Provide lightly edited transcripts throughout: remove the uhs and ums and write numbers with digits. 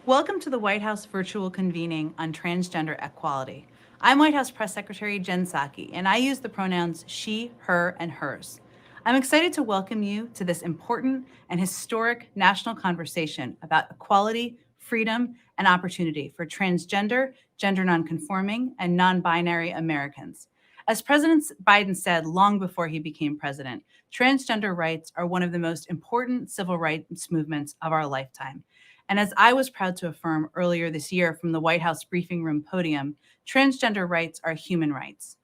Welcome to the White House virtual convening on transgender equality. I'm White House Press Secretary Jen Psaki, and I use the pronouns she, her, and hers. I'm excited to welcome you to this important and historic national conversation about equality, freedom, and opportunity for transgender, gender nonconforming, and non-binary Americans. As President Biden said long before he became president, transgender rights are one of the most important civil rights movements of our lifetime. And as I was proud to affirm earlier this year from the White House briefing room podium, transgender rights are human rights.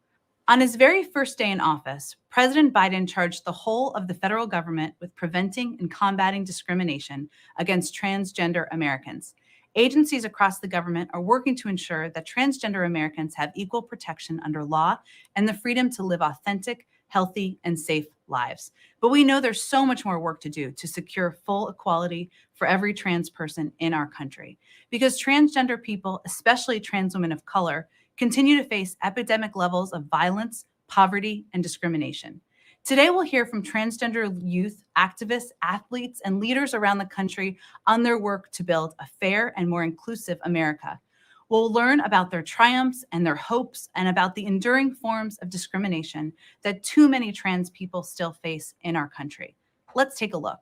On his very first day in office, President Biden charged the whole of the federal government with preventing and combating discrimination against transgender Americans. Agencies across the government are working to ensure that transgender Americans have equal protection under law and the freedom to live authentic, healthy, and safe lives. But we know there's so much more work to do to secure full equality for every trans person in our country. Because transgender people, especially trans women of color, continue to face epidemic levels of violence, poverty, and discrimination. Today, we'll hear from transgender youth, activists, athletes, and leaders around the country on their work to build a fair and more inclusive America. We'll learn about their triumphs and their hopes and about the enduring forms of discrimination that too many trans people still face in our country. Let's take a look.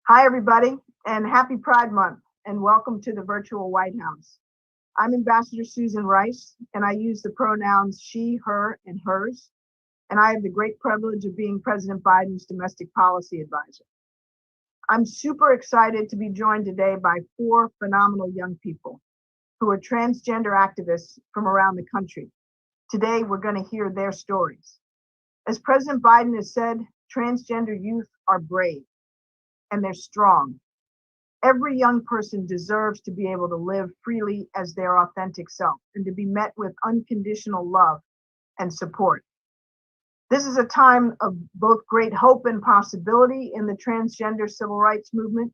Hi, everybody, and happy Pride Month, and welcome to the virtual White House. I'm Ambassador Susan Rice, and I use the pronouns she, her, and hers, and I have the great privilege of being President Biden's domestic policy advisor. I'm super excited to be joined today by 4 phenomenal young people who are transgender activists from around the country. Today, we're going to hear their stories. As President Biden has said, transgender youth are brave and they're strong. Every young person deserves to be able to live freely as their authentic self and to be met with unconditional love and support. This is a time of both great hope and possibility in the transgender civil rights movement,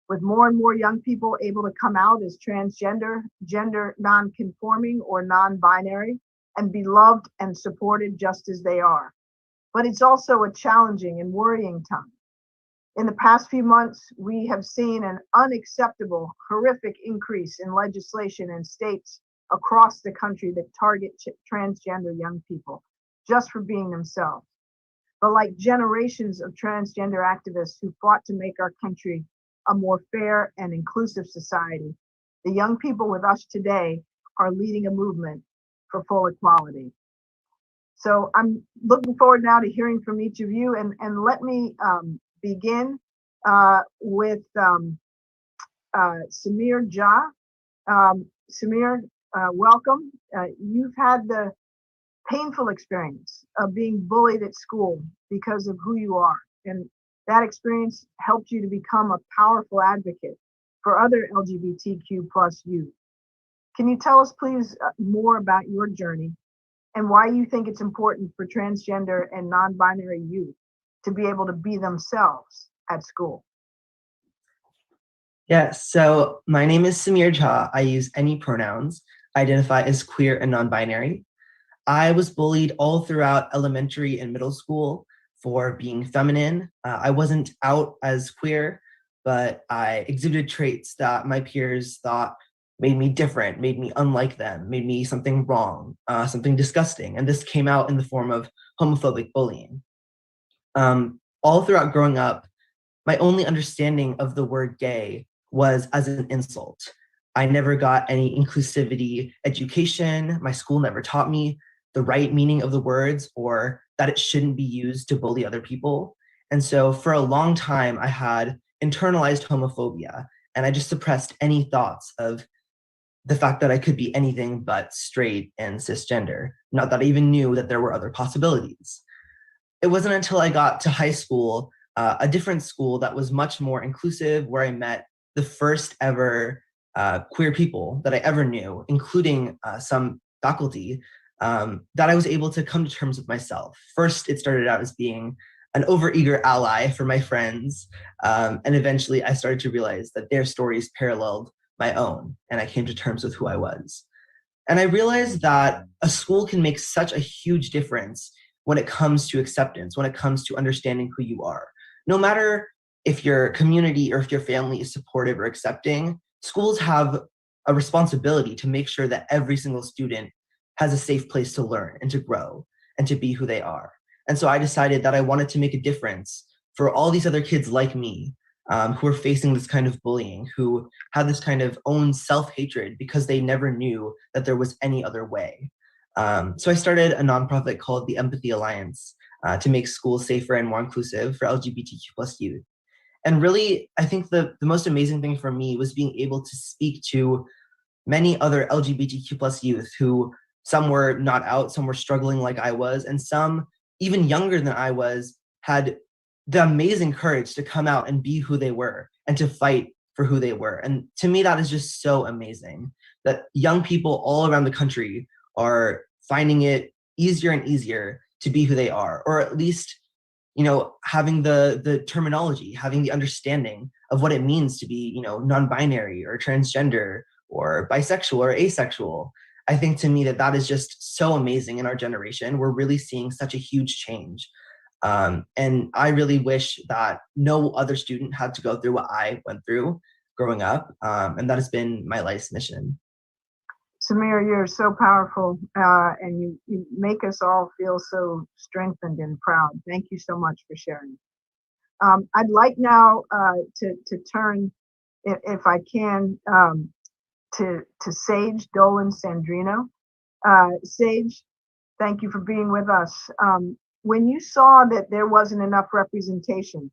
with more and more young people able to come out as transgender, gender non-conforming, or non-binary, and be loved and supported just as they are. But it's also a challenging and worrying time. In the past few months, we have seen an unacceptable, horrific increase in legislation in states across the country that target transgender young people just for being themselves. But like generations of transgender activists who fought to make our country a more fair and inclusive society, the young people with us today are leading a movement for full equality. So I'm looking forward now to hearing from each of you, and let me begin with Samir Jha. Samir, welcome. You've had the painful experience of being bullied at school because of who you are, and that experience helped you to become a powerful advocate for other LGBTQ plus youth. Can you tell us, please, more about your journey and why you think it's important for transgender and non-binary youth to be able to be themselves at school? Yes, so my name is Samir Jha. I use any pronouns. I identify as queer and non-binary. I was bullied all throughout elementary and middle school for being feminine. I wasn't out as queer, but I exhibited traits that my peers thought made me different, made me unlike them, made me something wrong, something disgusting. And this came out in the form of homophobic bullying. All throughout growing up, my only understanding of the word gay was as an insult. I never got any inclusivity education. My school never taught me the right meaning of the words or that it shouldn't be used to bully other people. And so for a long time, I had internalized homophobia, and I just suppressed any thoughts of the fact that I could be anything but straight and cisgender, not that I even knew that there were other possibilities. It wasn't until I got to high school, a different school that was much more inclusive, where I met the first ever queer people that I ever knew, including some faculty, that I was able to come to terms with myself. First, it started out as being an overeager ally for my friends, and eventually I started to realize that their stories paralleled my own, and I came to terms with who I was. And I realized that a school can make such a huge difference when it comes to acceptance, when it comes to understanding who you are. No matter if your community or if your family is supportive or accepting, schools have a responsibility to make sure that every single student has a safe place to learn and to grow and to be who they are. And so I decided that I wanted to make a difference for all these other kids like me, who are facing this kind of bullying, who had this kind of own self-hatred because they never knew that there was any other way. So I started a nonprofit called the Empathy Alliance to make schools safer and more inclusive for LGBTQ plus youth. And really, I think the most amazing thing for me was being able to speak to many other LGBTQ plus youth who, some were not out, some were struggling like I was, and some even younger than I was had the amazing courage to come out and be who they were and to fight for who they were. And to me, that is just so amazing that young people all around the country are finding it easier and easier to be who they are, or at least, having the terminology, having the understanding of what it means to be, non-binary or transgender or bisexual or asexual. I think to me that is just so amazing in our generation. We're really seeing such a huge change. And I really wish that no other student had to go through what I went through growing up. And that has been my life's mission. Samir, you're so powerful, and you make us all feel so strengthened and proud. Thank you so much for sharing. I'd like now to turn, if I can, to Sage Dolan Santrino. Sage, thank you for being with us. When you saw that there wasn't enough representation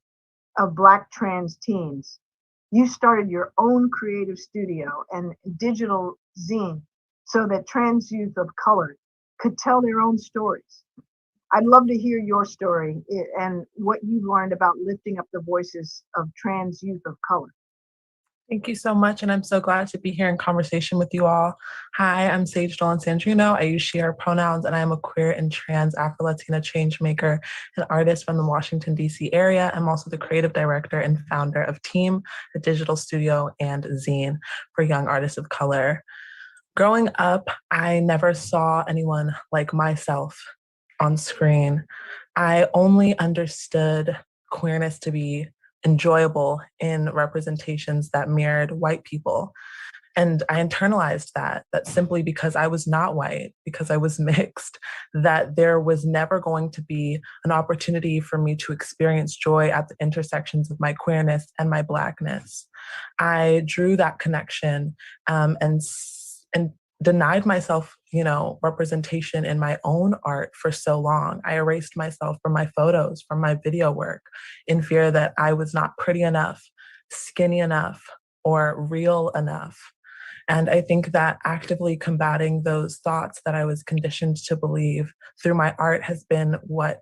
of Black trans teens, you started your own creative studio and digital zine so that trans youth of color could tell their own stories. I'd love to hear your story and what you learned about lifting up the voices of trans youth of color. Thank you so much, and I'm so glad to be here in conversation with you all. Hi, I'm Sage Dolan Santrino. I use she, her pronouns, and I am a queer and trans Afro-Latina change maker and artist from the Washington, D.C. area. I'm also the creative director and founder of Team, a digital studio and zine for young artists of color. Growing up, I never saw anyone like myself on screen. I only understood queerness to be enjoyable in representations that mirrored white people. And I internalized that simply because I was not white, because I was mixed, that there was never going to be an opportunity for me to experience joy at the intersections of my queerness and my Blackness. I drew that connection and denied myself, representation in my own art for so long. I erased myself from my photos, from my video work, in fear that I was not pretty enough, skinny enough, or real enough. And I think that actively combating those thoughts that I was conditioned to believe through my art has been what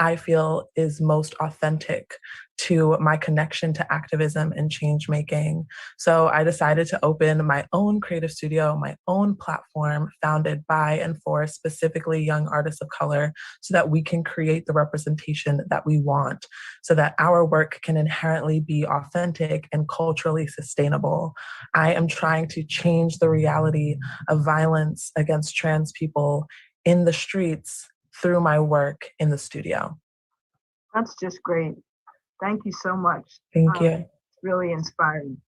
I feel is most authentic to my connection to activism and change making. So I decided to open my own creative studio, my own platform founded by and for specifically young artists of color, so that we can create the representation that we want, so that our work can inherently be authentic and culturally sustainable. I am trying to change the reality of violence against trans people in the streets through my work in the studio. That's just great. Thank you so much. Thank you. It's really inspiring.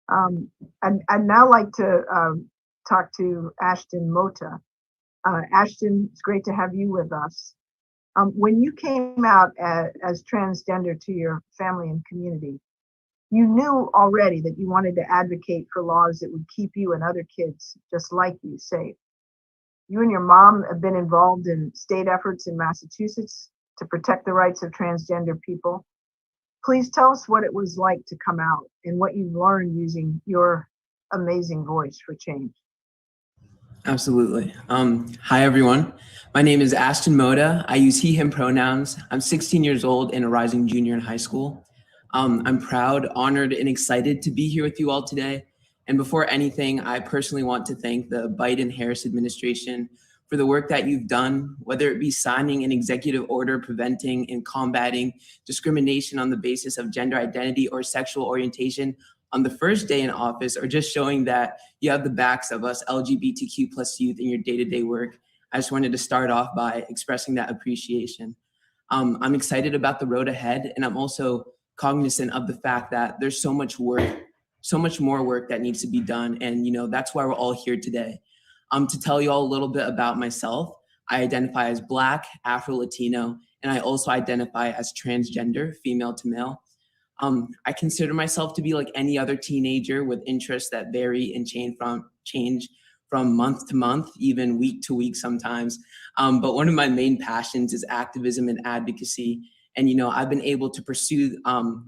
I'd now like to talk to Ashton Mota. Ashton, it's great to have you with us. When you came out as transgender to your family and community, you knew already that you wanted to advocate for laws that would keep you and other kids just like you safe. You and your mom have been involved in state efforts in Massachusetts to protect the rights of transgender people. Please tell us what it was like to come out and what you've learned using your amazing voice for change. Absolutely. Hi, everyone. My name is Ashton Mota. I use he, him pronouns. I'm 16 years old and a rising junior in high school. I'm proud, honored, and excited to be here with you all today. And before anything, I personally want to thank the Biden-Harris administration for the work that you've done, whether it be signing an executive order preventing and combating discrimination on the basis of gender identity or sexual orientation on the first day in office, or just showing that you have the backs of us LGBTQ plus youth in your day-to-day work. I just wanted to start off by expressing that appreciation. I'm excited about the road ahead, and I'm also cognizant of the fact that there's so much more work that needs to be done. And, that's why we're all here today. To tell you all a little bit about myself, I identify as Black, Afro-Latino, and I also identify as transgender, female to male. I consider myself to be like any other teenager with interests that vary and change from month to month, even week to week sometimes. But one of my main passions is activism and advocacy. And, I've been able to pursue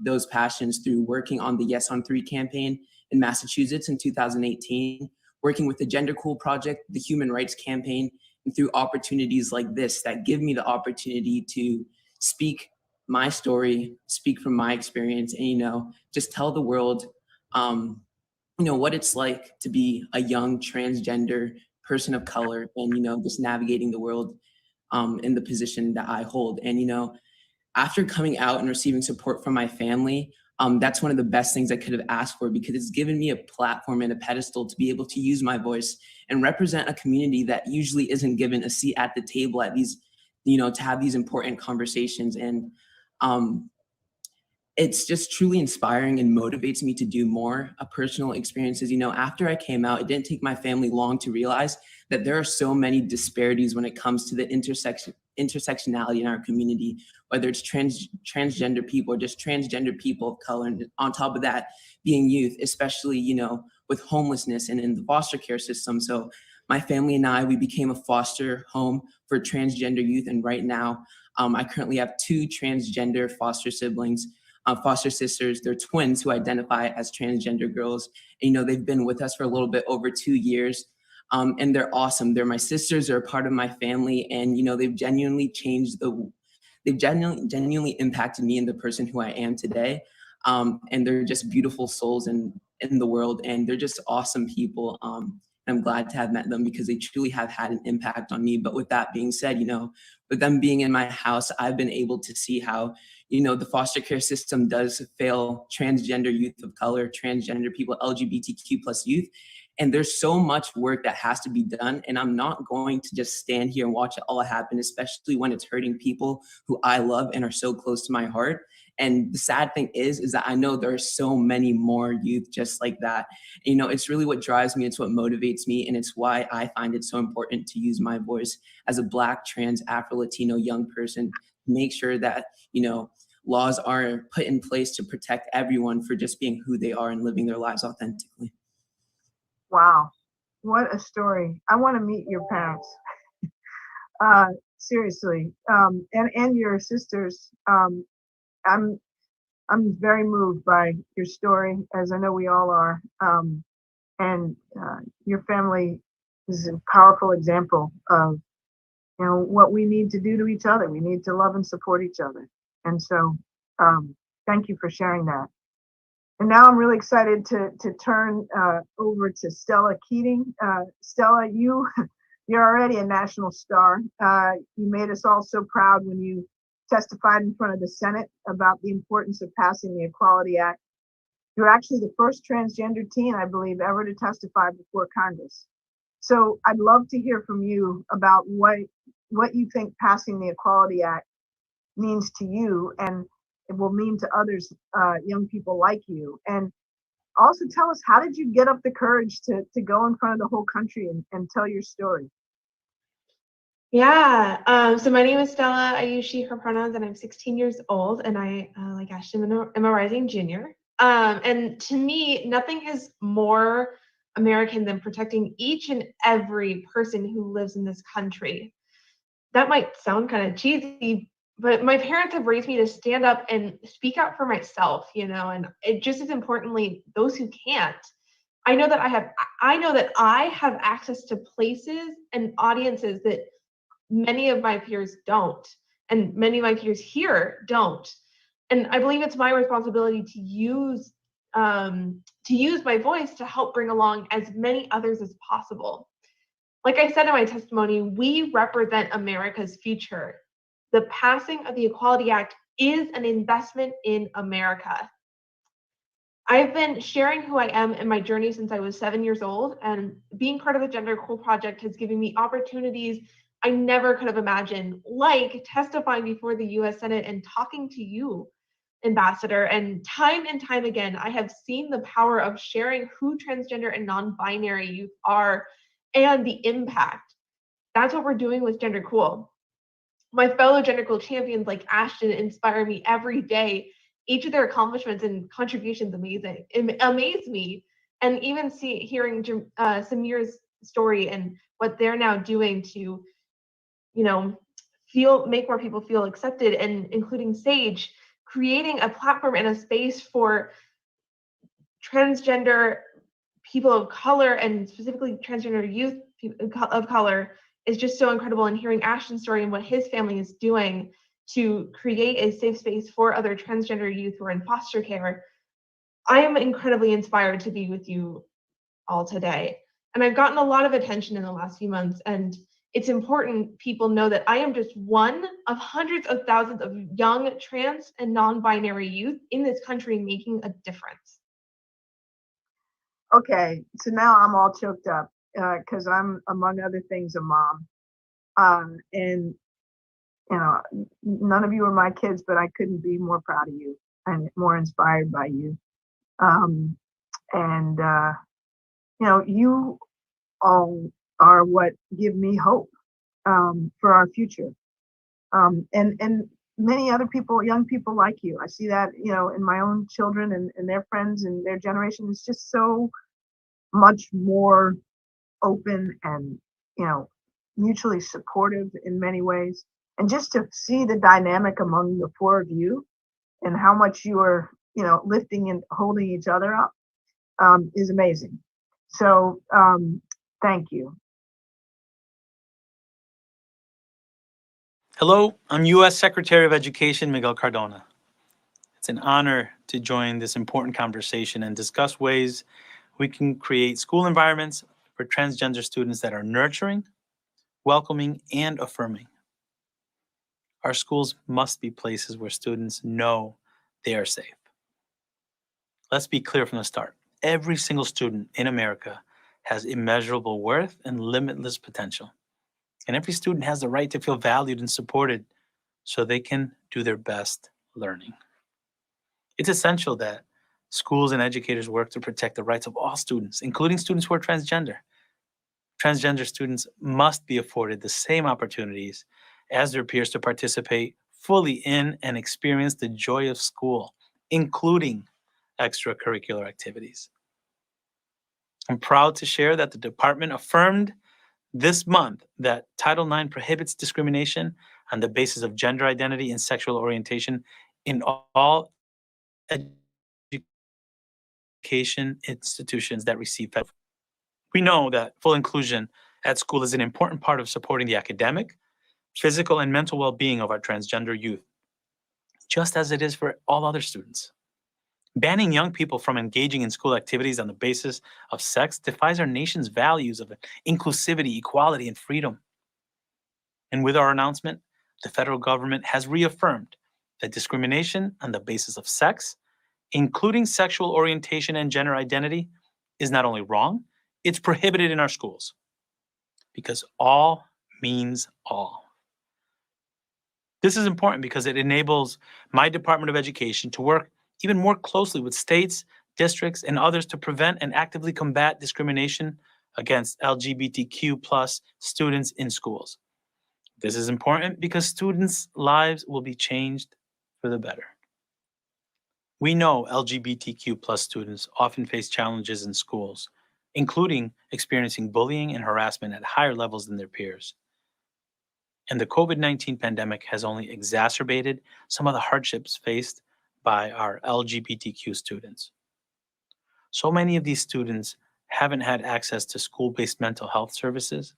those passions through working on the Yes on 3 campaign in Massachusetts in 2018, working with the Gender Cool Project, the Human Rights Campaign, and through opportunities like this that give me the opportunity to speak my story, speak from my experience, and, just tell the world, what it's like to be a young transgender person of color and, just navigating the world in the position that I hold. And, after coming out and receiving support from my family, that's one of the best things I could have asked for, because it's given me a platform and a pedestal to be able to use my voice and represent a community that usually isn't given a seat at the table at these, to have these important conversations. And it's just truly inspiring and motivates me to do more. Personal experiences, after I came out, it didn't take my family long to realize that there are so many disparities when it comes to the intersectionality in our community, whether it's transgender people or just transgender people of color. And on top of that, being youth, especially, with homelessness and in the foster care system. So my family and I, we became a foster home for transgender youth. And right now, I currently have 2 transgender foster siblings, foster sisters. They're twins who identify as transgender girls. And, they've been with us for a little bit over 2 years. And they're awesome. They're my sisters. They're a part of my family. And, they've genuinely genuinely impacted me in the person who I am today. And they're just beautiful souls in the world. And they're just awesome people. I'm glad to have met them because they truly have had an impact on me. But with that being said, with them being in my house, I've been able to see how, the foster care system does fail transgender youth of color, transgender people, LGBTQ plus youth. And there's so much work that has to be done. And I'm not going to just stand here and watch it all happen, especially when it's hurting people who I love and are so close to my heart. And the sad thing is that I know there are so many more youth just like that. It's really what drives me. It's what motivates me. And it's why I find it so important to use my voice as a Black, trans, Afro-Latino young person to make sure that, laws are put in place to protect everyone for just being who they are and living their lives authentically. Wow, what a story. I want to meet your parents. Seriously. And your sisters. I'm very moved by your story, as I know we all are. And your family is a powerful example of, what we need to do to each other. We need to love and support each other. And so thank you for sharing that. And now I'm really excited to turn over to Stella Keating. Stella, you're already a national star. You made us all so proud when you testified in front of the Senate about the importance of passing the Equality Act. You're actually the first transgender teen, I believe, ever to testify before Congress. So I'd love to hear from you about what you think passing the Equality Act means to you and it will mean to others, young people like you. And also tell us, how did you get up the courage to go in front of the whole country and tell your story? Yeah, so my name is Stella. I use she, her pronouns, and I'm 16 years old, and I, like Ashton, am a rising junior. And to me, nothing is more American than protecting each and every person who lives in this country. That might sound kind of cheesy, but my parents have raised me to stand up and speak out for myself, and it just as importantly, those who can't. I know that I have access to places and audiences that many of my peers don't, and many of my peers here don't. And I believe it's my responsibility to use my voice to help bring along as many others as possible. Like I said in my testimony, we represent America's future. The passing of the Equality Act is an investment in America. I've been sharing who I am in my journey since I was 7 years old, and being part of the Gender Cool Project has given me opportunities I never could have imagined, like testifying before the US Senate and talking to you. ambassador, and time again, I have seen the power of sharing who transgender and non-binary youth are and the impact. That's what we're doing with Gender Cool. My fellow Gender Cool champions like Ashton inspire me every day. Each of their accomplishments and contributions amaze me. And even hearing Samir's story and what they're now doing to, make more people feel accepted, and including Sage, creating a platform and a space for transgender people of color, and specifically transgender youth of color, is just so incredible. And hearing Ashton's story and what his family is doing to create a safe space for other transgender youth who are in foster care, I am incredibly inspired to be with you all today. And I've gotten a lot of attention in the last few months, and it's important people know that I am just one of hundreds of thousands of young trans and non-binary youth in this country making a difference. Okay, so now I'm all choked up because I'm, among other things, a mom. And none of you are my kids, but I couldn't be more proud of you and more inspired by you. You all are what give me hope for our future. And many other people, young people like you. I see that, in my own children and their friends and their generation is just so much more open and, mutually supportive in many ways. And just to see the dynamic among the four of you and how much you are, lifting and holding each other up is amazing. So thank you. Hello, I'm U.S. Secretary of Education Miguel Cardona. It's an honor to join this important conversation and discuss ways we can create school environments for transgender students that are nurturing, welcoming, and affirming. Our schools must be places where students know they are safe. Let's be clear from the start. Every single student in America has immeasurable worth and limitless potential. And every student has the right to feel valued and supported so they can do their best learning. It's essential that schools and educators work to protect the rights of all students, including students who are transgender. Transgender students must be afforded the same opportunities as their peers to participate fully in and experience the joy of school, including extracurricular activities. I'm proud to share that the department affirmed this month that Title IX prohibits discrimination on the basis of gender identity and sexual orientation in all education institutions that receive federal. We know that full inclusion at school is an important part of supporting the academic, physical, and mental well-being of our transgender youth, just as it is for all other students. Banning young people from engaging in school activities on the basis of sex defies our nation's values of inclusivity, equality, and freedom. And with our announcement, the federal government has reaffirmed that discrimination on the basis of sex, including sexual orientation and gender identity, is not only wrong, it's prohibited in our schools. Because all means all. This is important because it enables my Department of Education to work even more closely with states, districts, and others to prevent and actively combat discrimination against LGBTQ+ students in schools. This is important because students' lives will be changed for the better. We know LGBTQ+ students often face challenges in schools, including experiencing bullying and harassment at higher levels than their peers. And the COVID-19 pandemic has only exacerbated some of the hardships faced by our LGBTQ students. So many of these students haven't had access to school-based mental health services,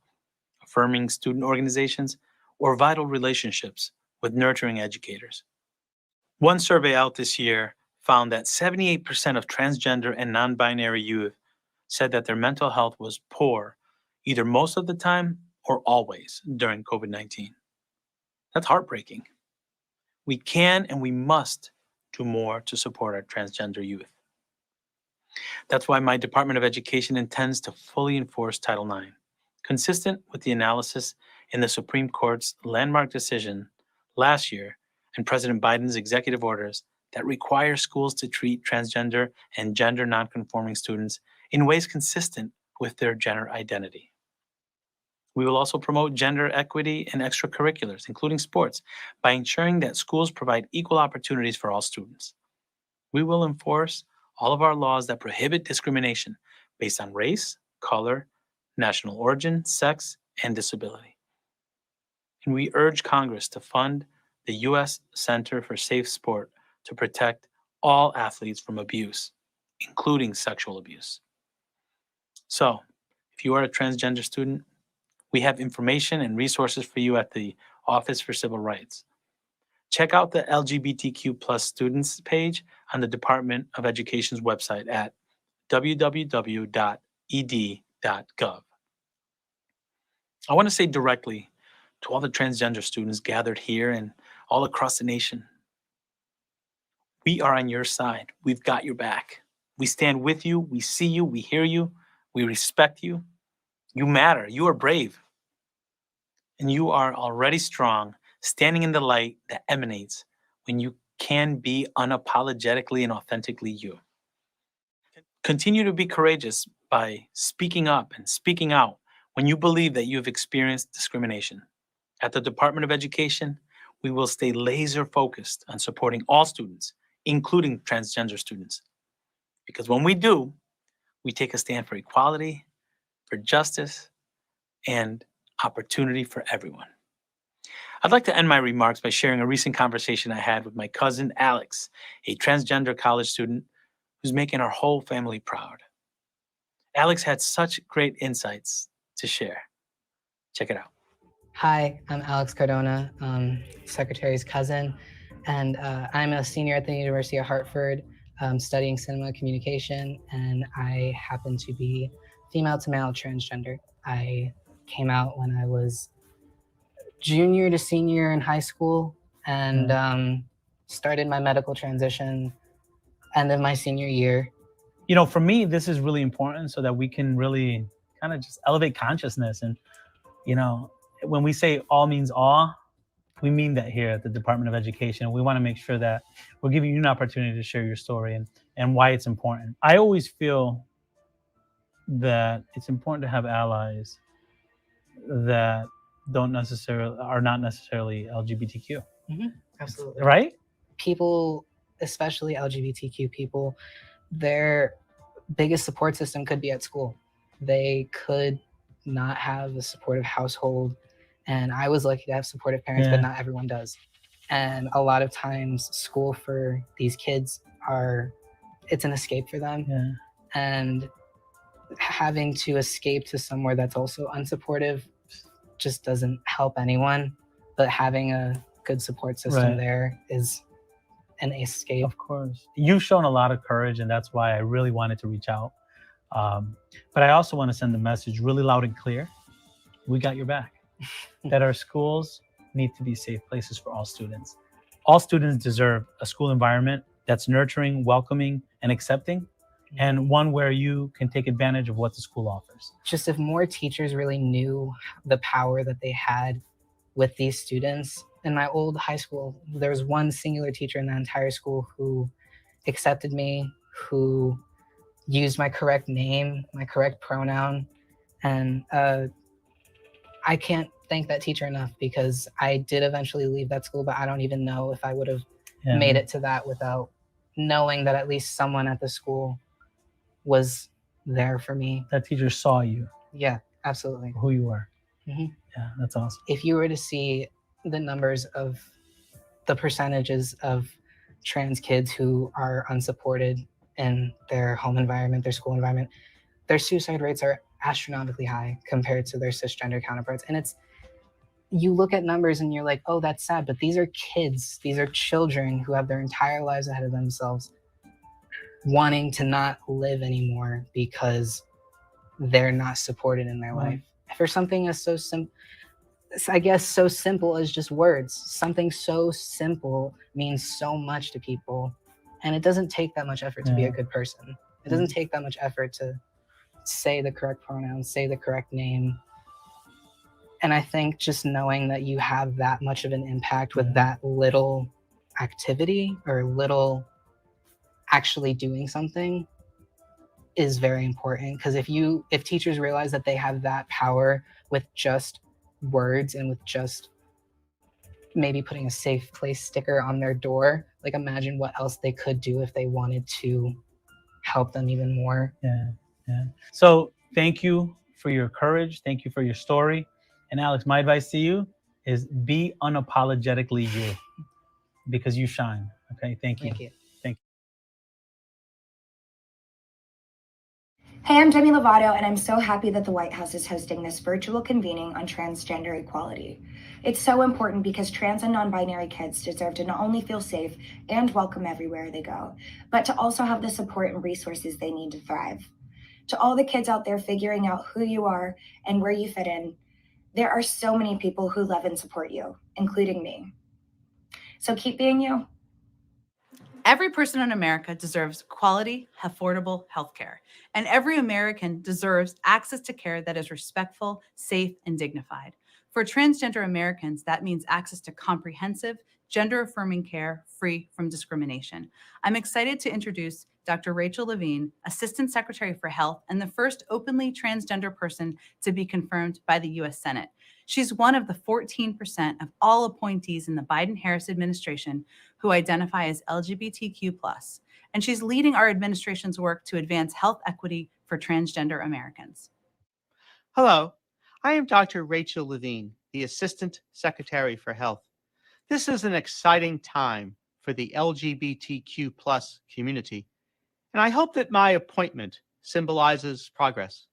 affirming student organizations, or vital relationships with nurturing educators. One survey out this year found that 78% of transgender and non-binary youth said that their mental health was poor, either most of the time or always during COVID-19. That's heartbreaking. We can and we must do more to support our transgender youth. That's why my Department of Education intends to fully enforce Title IX, consistent with the analysis in the Supreme Court's landmark decision last year and President Biden's executive orders that require schools to treat transgender and gender nonconforming students in ways consistent with their gender identity. We will also promote gender equity in extracurriculars, including sports, by ensuring that schools provide equal opportunities for all students. We will enforce all of our laws that prohibit discrimination based on race, color, national origin, sex, and disability. And we urge Congress to fund the U.S. Center for Safe Sport to protect all athletes from abuse, including sexual abuse. So, if you are a transgender student, we have information and resources for you at the Office for Civil Rights. Check out the LGBTQ plus students page on the Department of Education's website at www.ed.gov. I want to say directly to all the transgender students gathered here and all across the nation, we are on your side. We've got your back. We stand with you. We see you. We hear you. We respect you. You matter. You are brave. And you are already strong, standing in the light that emanates when you can be unapologetically and authentically you. Continue to be courageous by speaking up and speaking out when you believe that you have experienced discrimination. At the Department of Education, we will stay laser focused on supporting all students, including transgender students. Because when we do, we take a stand for equality, for justice, and opportunity for everyone. I'd like to end my remarks by sharing a recent conversation I had with my cousin, Alex, a transgender college student who's making our whole family proud. Alex had such great insights to share. Check it out. Hi, I'm Alex Cardona, Secretary's cousin, and I'm a senior at the University of Hartford studying cinema communication, and I happen to be female to male transgender. I came out when I was junior to senior in high school and started my medical transition end of my senior year. You know, for me, this is really important so that we can really kind of just elevate consciousness. And, you know, when we say all means all, we mean that here at the Department of Education. We want to make sure that we're giving you an opportunity to share your story and why it's important. I always feel that it's important to have allies that are not necessarily LGBTQ. Mm-hmm, absolutely. Right? People, especially LGBTQ people, their biggest support system could be at school. They could not have a supportive household. And I was lucky to have supportive parents, but not everyone does. And a lot of times school for these kids it's an escape for them. Yeah. And having to escape to somewhere that's also unsupportive just doesn't help anyone. But having a good support system there is an escape. Of course. You've shown a lot of courage, and that's why I really wanted to reach out. But I also want to send the message really loud and clear. We got your back. That our schools need to be safe places for all students. All students deserve a school environment that's nurturing, welcoming, and accepting, and one where you can take advantage of what the school offers. Just if more teachers really knew the power that they had with these students. In my old high school, there was one singular teacher in the entire school who accepted me, who used my correct name, my correct pronoun, and I can't thank that teacher enough, because I did eventually leave that school, but I don't even know if I would have made it to that without knowing that at least someone at the school was there for me. That teacher saw you. Yeah, absolutely. Who you were. Mm-hmm. Yeah, that's awesome. If you were to see the numbers of the percentages of trans kids who are unsupported in their home environment, their school environment, their suicide rates are astronomically high compared to their cisgender counterparts. And you look at numbers and you're like, oh, that's sad. But these are kids, these are children who have their entire lives ahead of themselves, wanting to not live anymore because they're not supported in their life. For something as so simple, I guess so simple as just words, something so simple means so much to people. And it doesn't take that much effort to be a good person. It doesn't take that much effort to say the correct pronouns, say the correct name. And I think just knowing that you have that much of an impact with that little activity or little actually doing something is very important, because if teachers realize that they have that power with just words and with just maybe putting a safe place sticker on their door, like imagine what else they could do if they wanted to help them even more. Yeah, yeah. So thank you for your courage. Thank you for your story. And Alex, my advice to you is be unapologetically you, because you shine. Okay, thank you. Thank you. Thank you. Hey, I'm Demi Lovato, and I'm so happy that the White House is hosting this virtual convening on transgender equality. It's so important because trans and non-binary kids deserve to not only feel safe and welcome everywhere they go, but to also have the support and resources they need to thrive. To all the kids out there figuring out who you are and where you fit in, there are so many people who love and support you, including me. So keep being you. Every person in America deserves quality, affordable healthcare, and every American deserves access to care that is respectful, safe, and dignified. For transgender Americans, that means access to comprehensive, gender-affirming care free from discrimination. I'm excited to introduce Dr. Rachel Levine, Assistant Secretary for Health and the first openly transgender person to be confirmed by the U.S. Senate. She's one of the 14% of all appointees in the Biden-Harris administration who identify as LGBTQ+, and she's leading our administration's work to advance health equity for transgender Americans. Hello, I am Dr. Rachel Levine, the Assistant Secretary for Health. This is an exciting time for the LGBTQ+ community, and I hope that my appointment symbolizes progress.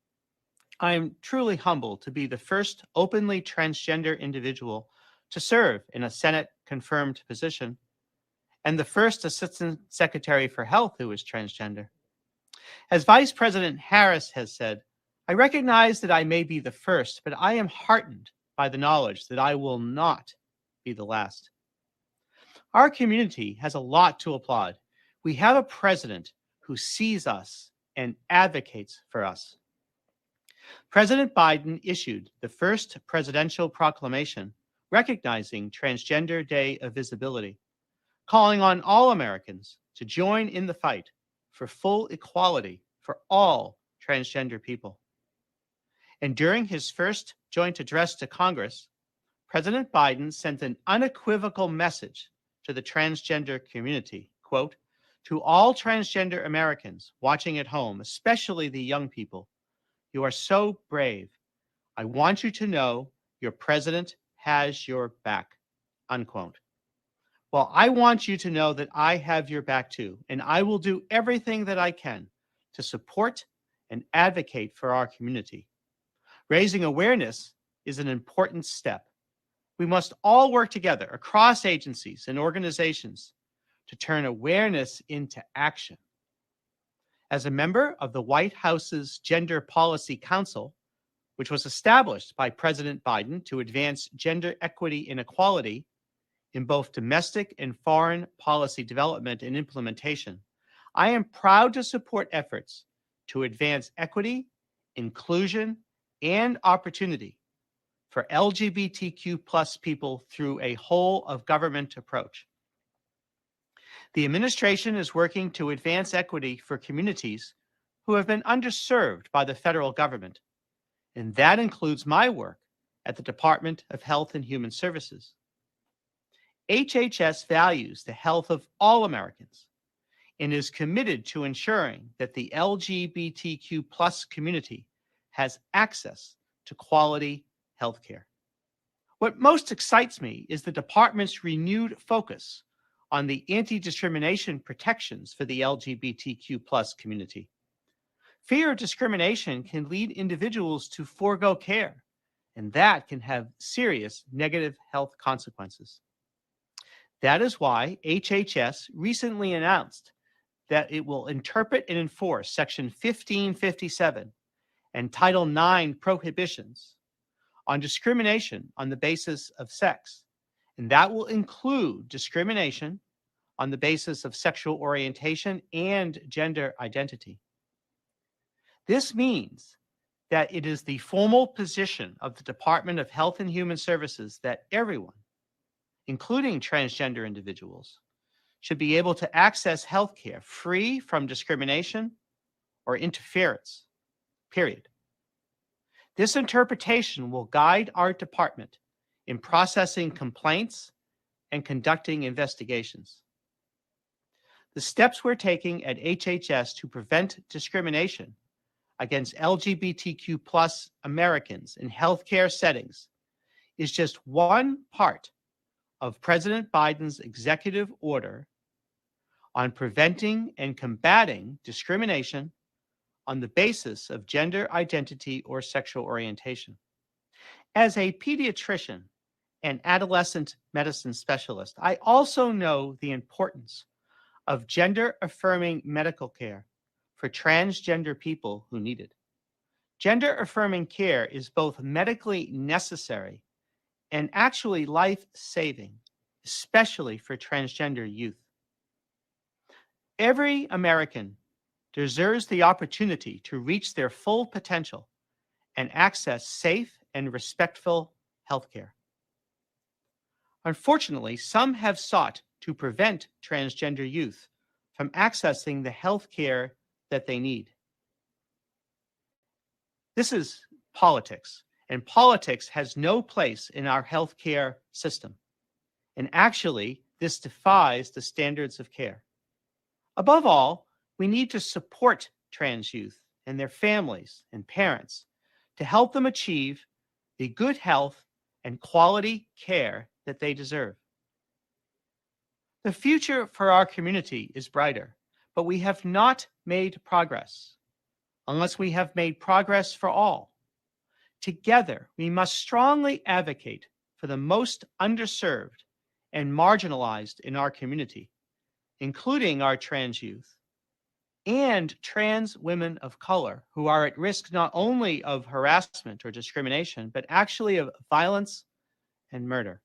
I am truly humbled to be the first openly transgender individual to serve in a Senate-confirmed position, and the first Assistant Secretary for Health who is transgender. As Vice President Harris has said, I recognize that I may be the first, but I am heartened by the knowledge that I will not be the last. Our community has a lot to applaud. We have a president who sees us and advocates for us. President Biden issued the first presidential proclamation recognizing Transgender Day of Visibility, calling on all Americans to join in the fight for full equality for all transgender people. And during his first joint address to Congress, President Biden sent an unequivocal message to the transgender community, quote, "To all transgender Americans watching at home, especially the young people, you are so brave. I want you to know your president has your back," unquote. Well, I want you to know that I have your back too, and I will do everything that I can to support and advocate for our community. Raising awareness is an important step. We must all work together across agencies and organizations to turn awareness into action. As a member of the White House's Gender Policy Council, which was established by President Biden to advance gender equity and equality in both domestic and foreign policy development and implementation, I am proud to support efforts to advance equity, inclusion, and opportunity for LGBTQ+ people through a whole of government approach. The administration is working to advance equity for communities who have been underserved by the federal government, and that includes my work at the Department of Health and Human Services. HHS values the health of all Americans and is committed to ensuring that the LGBTQ+ community has access to quality health care. What most excites me is the department's renewed focus on the anti-discrimination protections for the LGBTQ+ community. Fear of discrimination can lead individuals to forego care, and that can have serious negative health consequences. That is why HHS recently announced that it will interpret and enforce Section 1557 and Title IX prohibitions on discrimination on the basis of sex, and that will include discrimination on the basis of sexual orientation and gender identity. This means that it is the formal position of the Department of Health and Human Services that everyone, including transgender individuals, should be able to access healthcare free from discrimination or interference, period. This interpretation will guide our department in processing complaints and conducting investigations. The steps we're taking at HHS to prevent discrimination against LGBTQ+ Americans in healthcare settings is just one part of President Biden's executive order on preventing and combating discrimination on the basis of gender identity or sexual orientation. As a pediatrician and adolescent medicine specialist, I also know the importance of gender-affirming medical care for transgender people who need it. Gender-affirming care is both medically necessary and actually life-saving, especially for transgender youth. Every American deserves the opportunity to reach their full potential and access safe and respectful healthcare. Unfortunately, some have sought to prevent transgender youth from accessing the healthcare that they need. This is politics, and politics has no place in our healthcare system. And actually, this defies the standards of care. Above all, we need to support trans youth and their families and parents to help them achieve the good health and quality care that they deserve. The future for our community is brighter, but we have not made progress unless we have made progress for all. Together, we must strongly advocate for the most underserved and marginalized in our community, including our trans youth and trans women of color who are at risk not only of harassment or discrimination, but actually of violence and murder.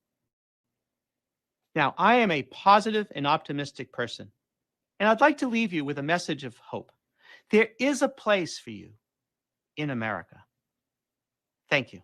Now, I am a positive and optimistic person, and I'd like to leave you with a message of hope. There is a place for you in America. Thank you.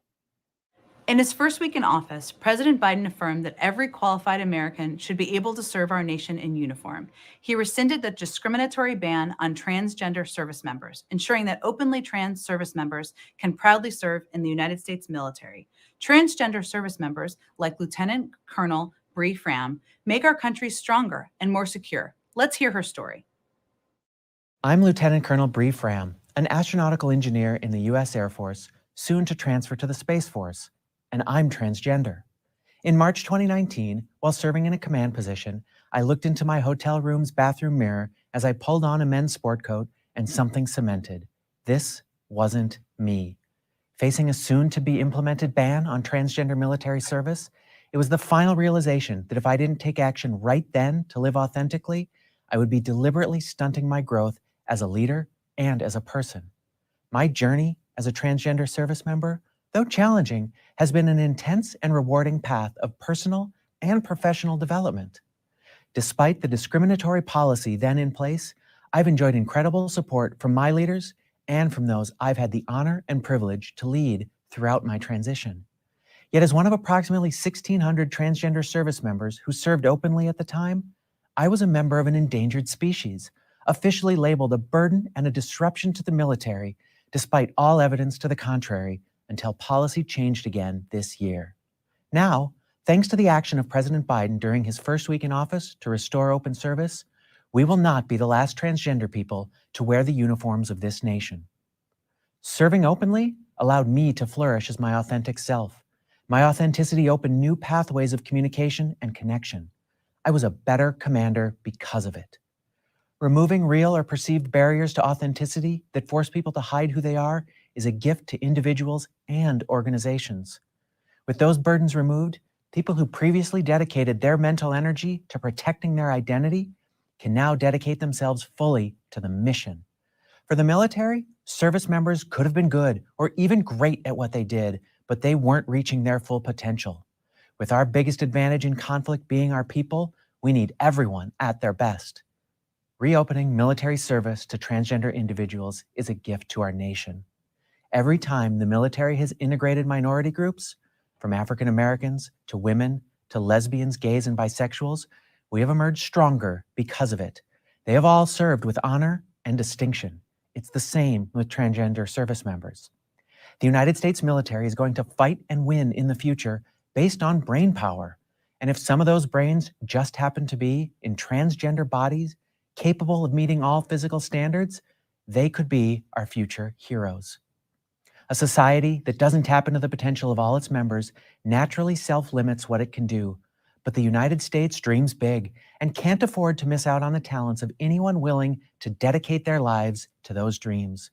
In his first week in office, President Biden affirmed that every qualified American should be able to serve our nation in uniform. He rescinded the discriminatory ban on transgender service members, ensuring that openly trans service members can proudly serve in the United States military. Transgender service members, like Lieutenant Colonel Bree Fram, make our country stronger and more secure. Let's hear her story. I'm Lieutenant Colonel Bree Fram, an astronautical engineer in the U.S. Air Force, soon to transfer to the Space Force, and I'm transgender. In March 2019, while serving in a command position, I looked into my hotel room's bathroom mirror as I pulled on a men's sport coat and something cemented. This wasn't me. Facing a soon-to-be implemented ban on transgender military service, it was the final realization that if I didn't take action right then to live authentically, I would be deliberately stunting my growth as a leader and as a person. My journey as a transgender service member, though challenging, has been an intense and rewarding path of personal and professional development. Despite the discriminatory policy then in place, I've enjoyed incredible support from my leaders and from those I've had the honor and privilege to lead throughout my transition. Yet as one of approximately 1,600 transgender service members who served openly at the time, I was a member of an endangered species, officially labeled a burden and a disruption to the military, despite all evidence to the contrary, until policy changed again this year. Now, thanks to the action of President Biden during his first week in office to restore open service, we will not be the last transgender people to wear the uniforms of this nation. Serving openly allowed me to flourish as my authentic self. My authenticity opened new pathways of communication and connection. I was a better commander because of it. Removing real or perceived barriers to authenticity that force people to hide who they are is a gift to individuals and organizations. With those burdens removed, people who previously dedicated their mental energy to protecting their identity can now dedicate themselves fully to the mission. For the military, service members could have been good or even great at what they did, but they weren't reaching their full potential. With our biggest advantage in conflict being our people, we need everyone at their best. Reopening military service to transgender individuals is a gift to our nation. Every time the military has integrated minority groups, from African Americans to women to lesbians, gays, and bisexuals, We have emerged stronger because of it. They have all served with honor and distinction. It's the same with transgender service members. The United States military is going to fight and win in the future based on brain power. And if some of those brains just happen to be in transgender bodies capable of meeting all physical standards, they could be our future heroes. A society that doesn't tap into the potential of all its members naturally self-limits what it can do. But the United States dreams big and can't afford to miss out on the talents of anyone willing to dedicate their lives to those dreams.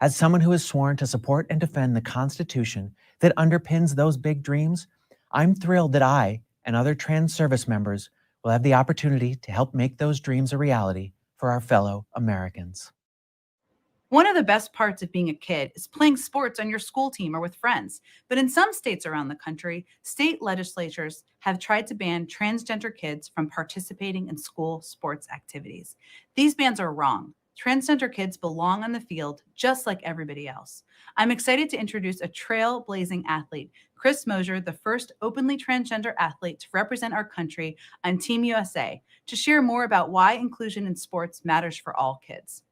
As someone who has sworn to support and defend the Constitution that underpins those big dreams, I'm thrilled that I and other trans service members will have the opportunity to help make those dreams a reality for our fellow Americans. One of the best parts of being a kid is playing sports on your school team or with friends. But in some states around the country, state legislatures have tried to ban transgender kids from participating in school sports activities. These bans are wrong. Transgender kids belong on the field just like everybody else. I'm excited to introduce a trailblazing athlete, Chris Moser, the first openly transgender athlete to represent our country on Team USA, to share more about why inclusion in sports matters for all kids.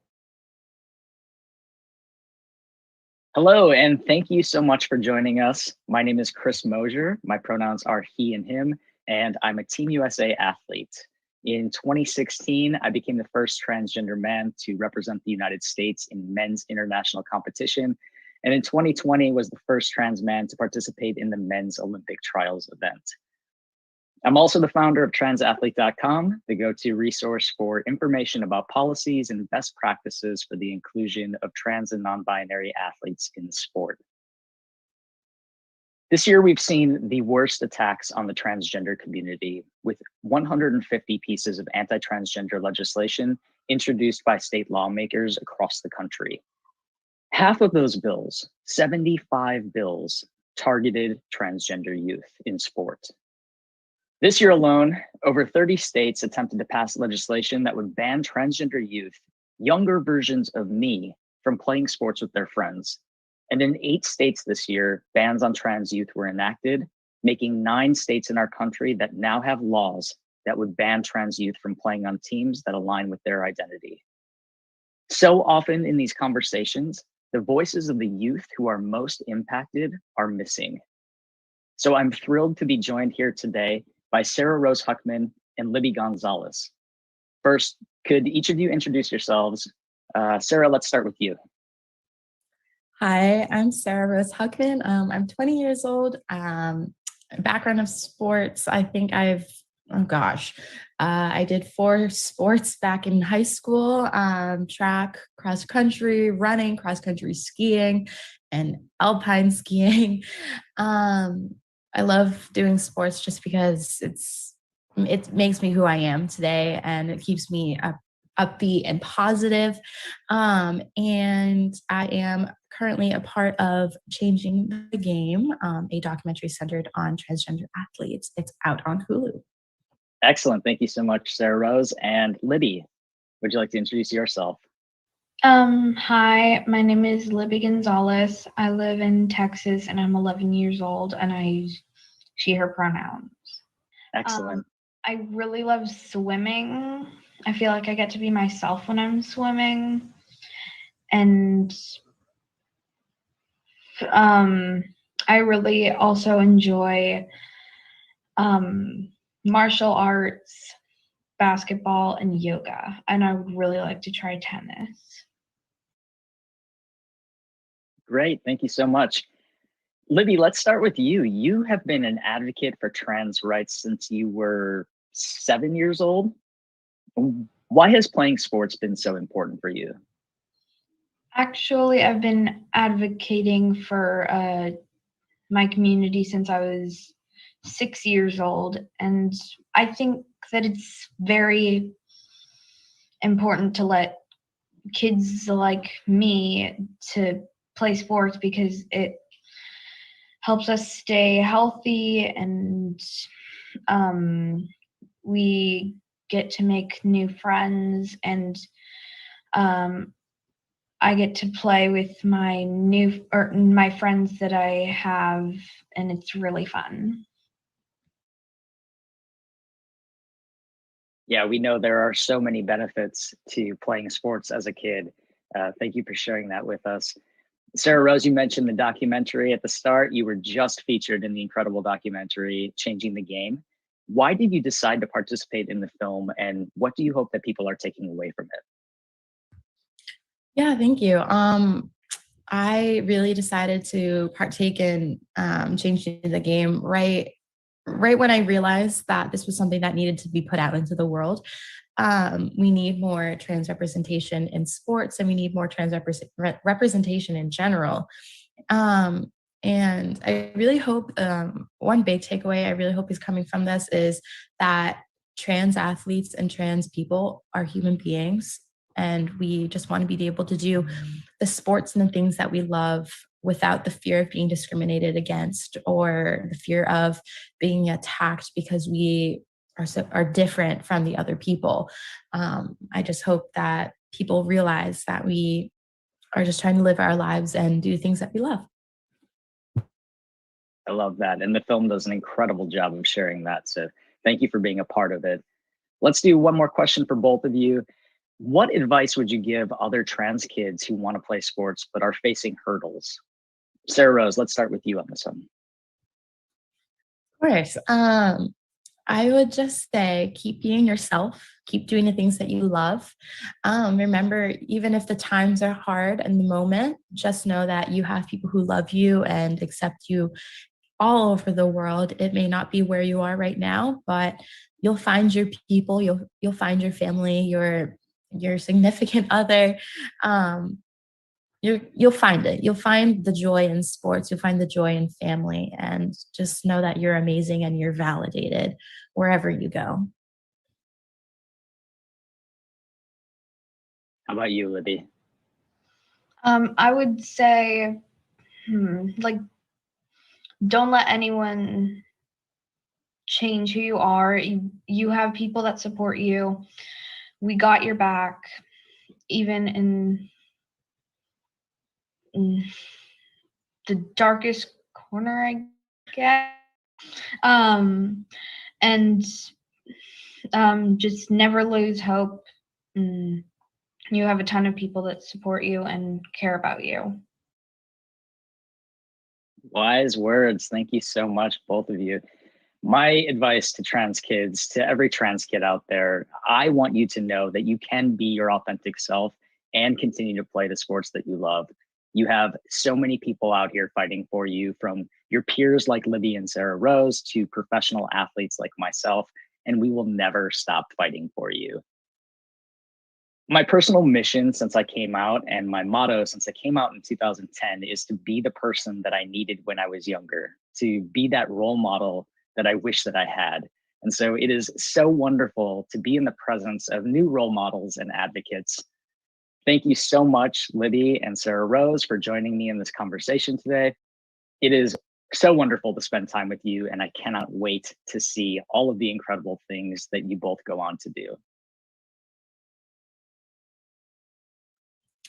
Hello, and thank you so much for joining us. My name is Chris Moser. My pronouns are he and him, and I'm a Team USA athlete. In 2016, I became the first transgender man to represent the United States in men's international competition. And in 2020 was the first trans man to participate in the men's Olympic trials event. I'm also the founder of transathlete.com, the go-to resource for information about policies and best practices for the inclusion of trans and non-binary athletes in sport. This year, we've seen the worst attacks on the transgender community, with 150 pieces of anti-transgender legislation introduced by state lawmakers across the country. Half of those bills, 75 bills, targeted transgender youth in sport. This year alone, over 30 states attempted to pass legislation that would ban transgender youth, younger versions of me, from playing sports with their friends. And in 8 states this year, bans on trans youth were enacted, making 9 states in our country that now have laws that would ban trans youth from playing on teams that align with their identity. So often in these conversations, the voices of the youth who are most impacted are missing. So I'm thrilled to be joined here today by Sarah Rose Huckman and Libby Gonzalez. First, could each of you introduce yourselves? Sarah, let's start with you. Hi, I'm Sarah Rose Huckman. I'm 20 years old. Background of sports, I think I did 4 sports back in high school, track, cross country, running, cross country skiing, and alpine skiing. I love doing sports just because it makes me who I am today, and it keeps me upbeat and positive. And I am currently a part of Changing the Game, a documentary centered on transgender athletes. It's out on Hulu. Excellent. Thank you so much, Sarah Rose. And Libby, would you like to introduce yourself? Hi, my name is Libby Gonzalez. I live in Texas and I'm 11 years old and I use she, her pronouns. Excellent. I really love swimming. I feel like I get to be myself when I'm swimming. And I really also enjoy martial arts, basketball, and yoga. And I would really like to try tennis. Great, thank you so much. Libby, let's start with you. You have been an advocate for trans rights since you were 7 years old. Why has playing sports been so important for you? Actually, I've been advocating for my community since I was 6 years old. And I think that it's very important to let kids like me to play sports because it helps us stay healthy and we get to make new friends, and I get to play with my friends that I have, and it's really fun. Yeah, we know there are so many benefits to playing sports as a kid. Thank you for sharing that with us. Sarah Rose, you mentioned the documentary at the start. You were just featured in the incredible documentary, Changing the Game. Why did you decide to participate in the film, and what do you hope that people are taking away from it? Yeah, thank you. I really decided to partake in changing the game right when I realized that this was something that needed to be put out into the world. We need more trans representation in sports, and we need more trans representation in general. And I really hope one big takeaway I really hope is coming from this is that trans athletes and trans people are human beings, and we just want to be able to do the sports and the things that we love without the fear of being discriminated against or the fear of being attacked because we are different from the other people. I just hope that people realize that we are just trying to live our lives and do things that we love. I love that. And the film does an incredible job of sharing that. So thank you for being a part of it. Let's do one more question for both of you. What advice would you give other trans kids who want to play sports but are facing hurdles? Sarah Rose, let's start with you on this one. Of course. I would just say keep being yourself, keep doing the things that you love. Remember, even if the times are hard in the moment, just know that you have people who love you and accept you all over the world. It may not be where you are right now, but you'll find your people, you'll find your family, your significant other. You'll find it. You'll find the joy in sports. You'll find the joy in family, and just know that you're amazing and you're validated wherever you go. How about you, Libby? I would say, like, don't let anyone change who you are. You have people that support you. We got your back, even in the darkest corner, I guess. And just never lose hope. You have a ton of people that support you and care about you. Wise words. Thank you so much, both of you. My advice to trans kids, to every trans kid out there, I want you to know that you can be your authentic self and continue to play the sports that you love. You have so many people out here fighting for you, from your peers like Libby and Sarah Rose to professional athletes like myself, and we will never stop fighting for you. My personal mission since I came out, and my motto since I came out in 2010, is to be the person that I needed when I was younger, to be that role model that I wish that I had. And so it is so wonderful to be in the presence of new role models and advocates. Thank you so much, Libby and Sarah Rose, for joining me in this conversation today. It is so wonderful to spend time with you, and I cannot wait to see all of the incredible things that you both go on to do.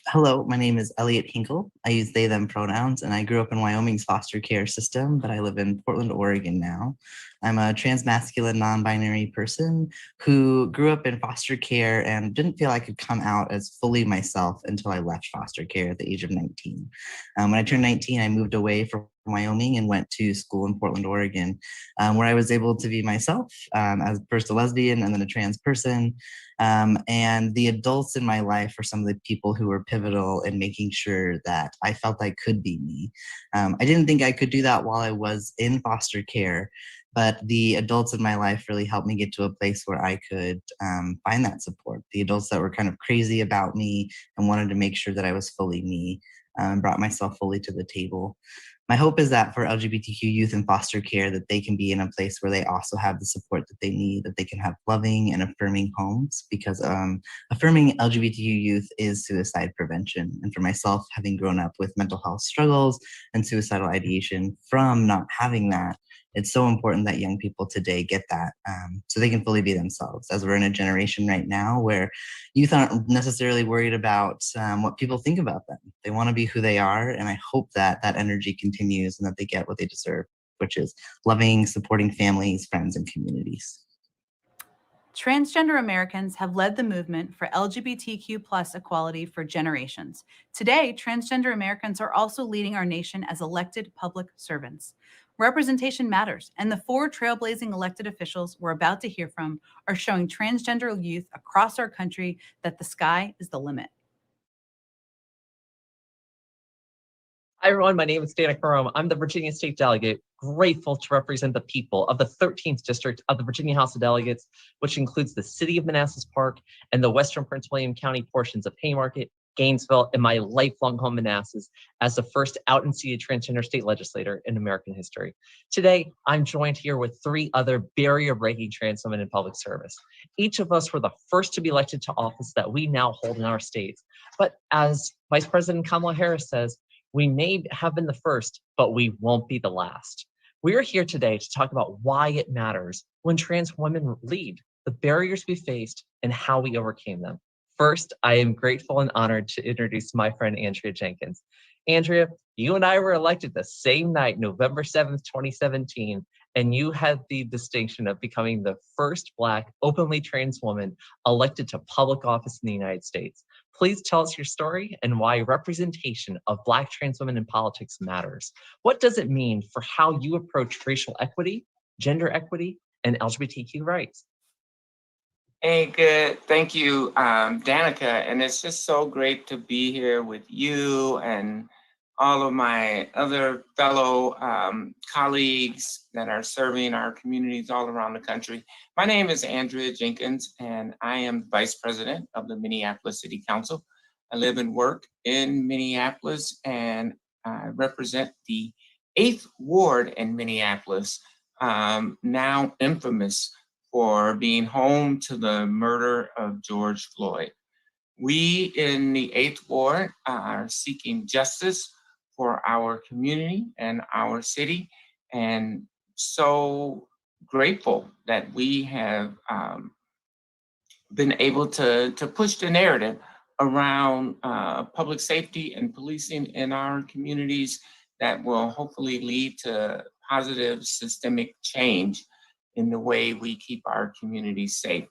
Hello, my name is Elliot Hinkle. I use they, them pronouns, and I grew up in Wyoming's foster care system, but I live in Portland, Oregon now. I'm a transmasculine, non-binary person who grew up in foster care and didn't feel I could come out as fully myself until I left foster care at the age of 19. When I turned 19, I moved away from Wyoming and went to school in Portland, Oregon, where I was able to be myself as first a lesbian and then a trans person. And the adults in my life are some of the people who were pivotal in making sure that I felt I could be me. I didn't think I could do that while I was in foster care, but the adults in my life really helped me get to a place where I could find that support. The adults that were kind of crazy about me and wanted to make sure that I was fully me, brought myself fully to the table. My hope is that for LGBTQ youth in foster care, that they can be in a place where they also have the support that they need, that they can have loving and affirming homes, because affirming LGBTQ youth is suicide prevention. And for myself, having grown up with mental health struggles and suicidal ideation from not having that, it's so important that young people today get that so they can fully be themselves, as we're in a generation right now where youth aren't necessarily worried about what people think about them. They want to be who they are, and I hope that that energy continues and that they get what they deserve, which is loving, supporting families, friends, and communities. Transgender Americans have led the movement for LGBTQ+ equality for generations. Today, transgender Americans are also leading our nation as elected public servants. Representation matters, and the 4 trailblazing elected officials we're about to hear from are showing transgender youth across our country that the sky is the limit. Hi, everyone. My name is Dana Karom. I'm the Virginia State Delegate, grateful to represent the people of the 13th District of the Virginia House of Delegates, which includes the city of Manassas Park and the western Prince William County portions of Haymarket, Gainesville, and my lifelong home, Manassas, as the first out and seated transgender state legislator in American history. Today, I'm joined here with 3 other barrier-breaking trans women in public service. Each of us were the first to be elected to office that we now hold in our states. But as Vice President Kamala Harris says, we may have been the first, but we won't be the last. We are here today to talk about why it matters when trans women lead, the barriers we faced, and how we overcame them. First, I am grateful and honored to introduce my friend, Andrea Jenkins. Andrea, you and I were elected the same night, November 7th, 2017, and you had the distinction of becoming the first Black, openly trans woman elected to public office in the United States. Please tell us your story and why representation of Black trans women in politics matters. What does it mean for how you approach racial equity, gender equity, and LGBTQ rights? Hey, good. Thank you, Danica. And it's just so great to be here with you and all of my other fellow colleagues that are serving our communities all around the country. My name is Andrea Jenkins, and I am the Vice President of the Minneapolis City Council. I live and work in Minneapolis, and I represent the 8th Ward in Minneapolis, now infamous for being home to the murder of George Floyd. We in the 8th Ward are seeking justice for our community and our city, and so grateful that we have been able to push the narrative around public safety and policing in our communities that will hopefully lead to positive systemic change in the way we keep our communities safe.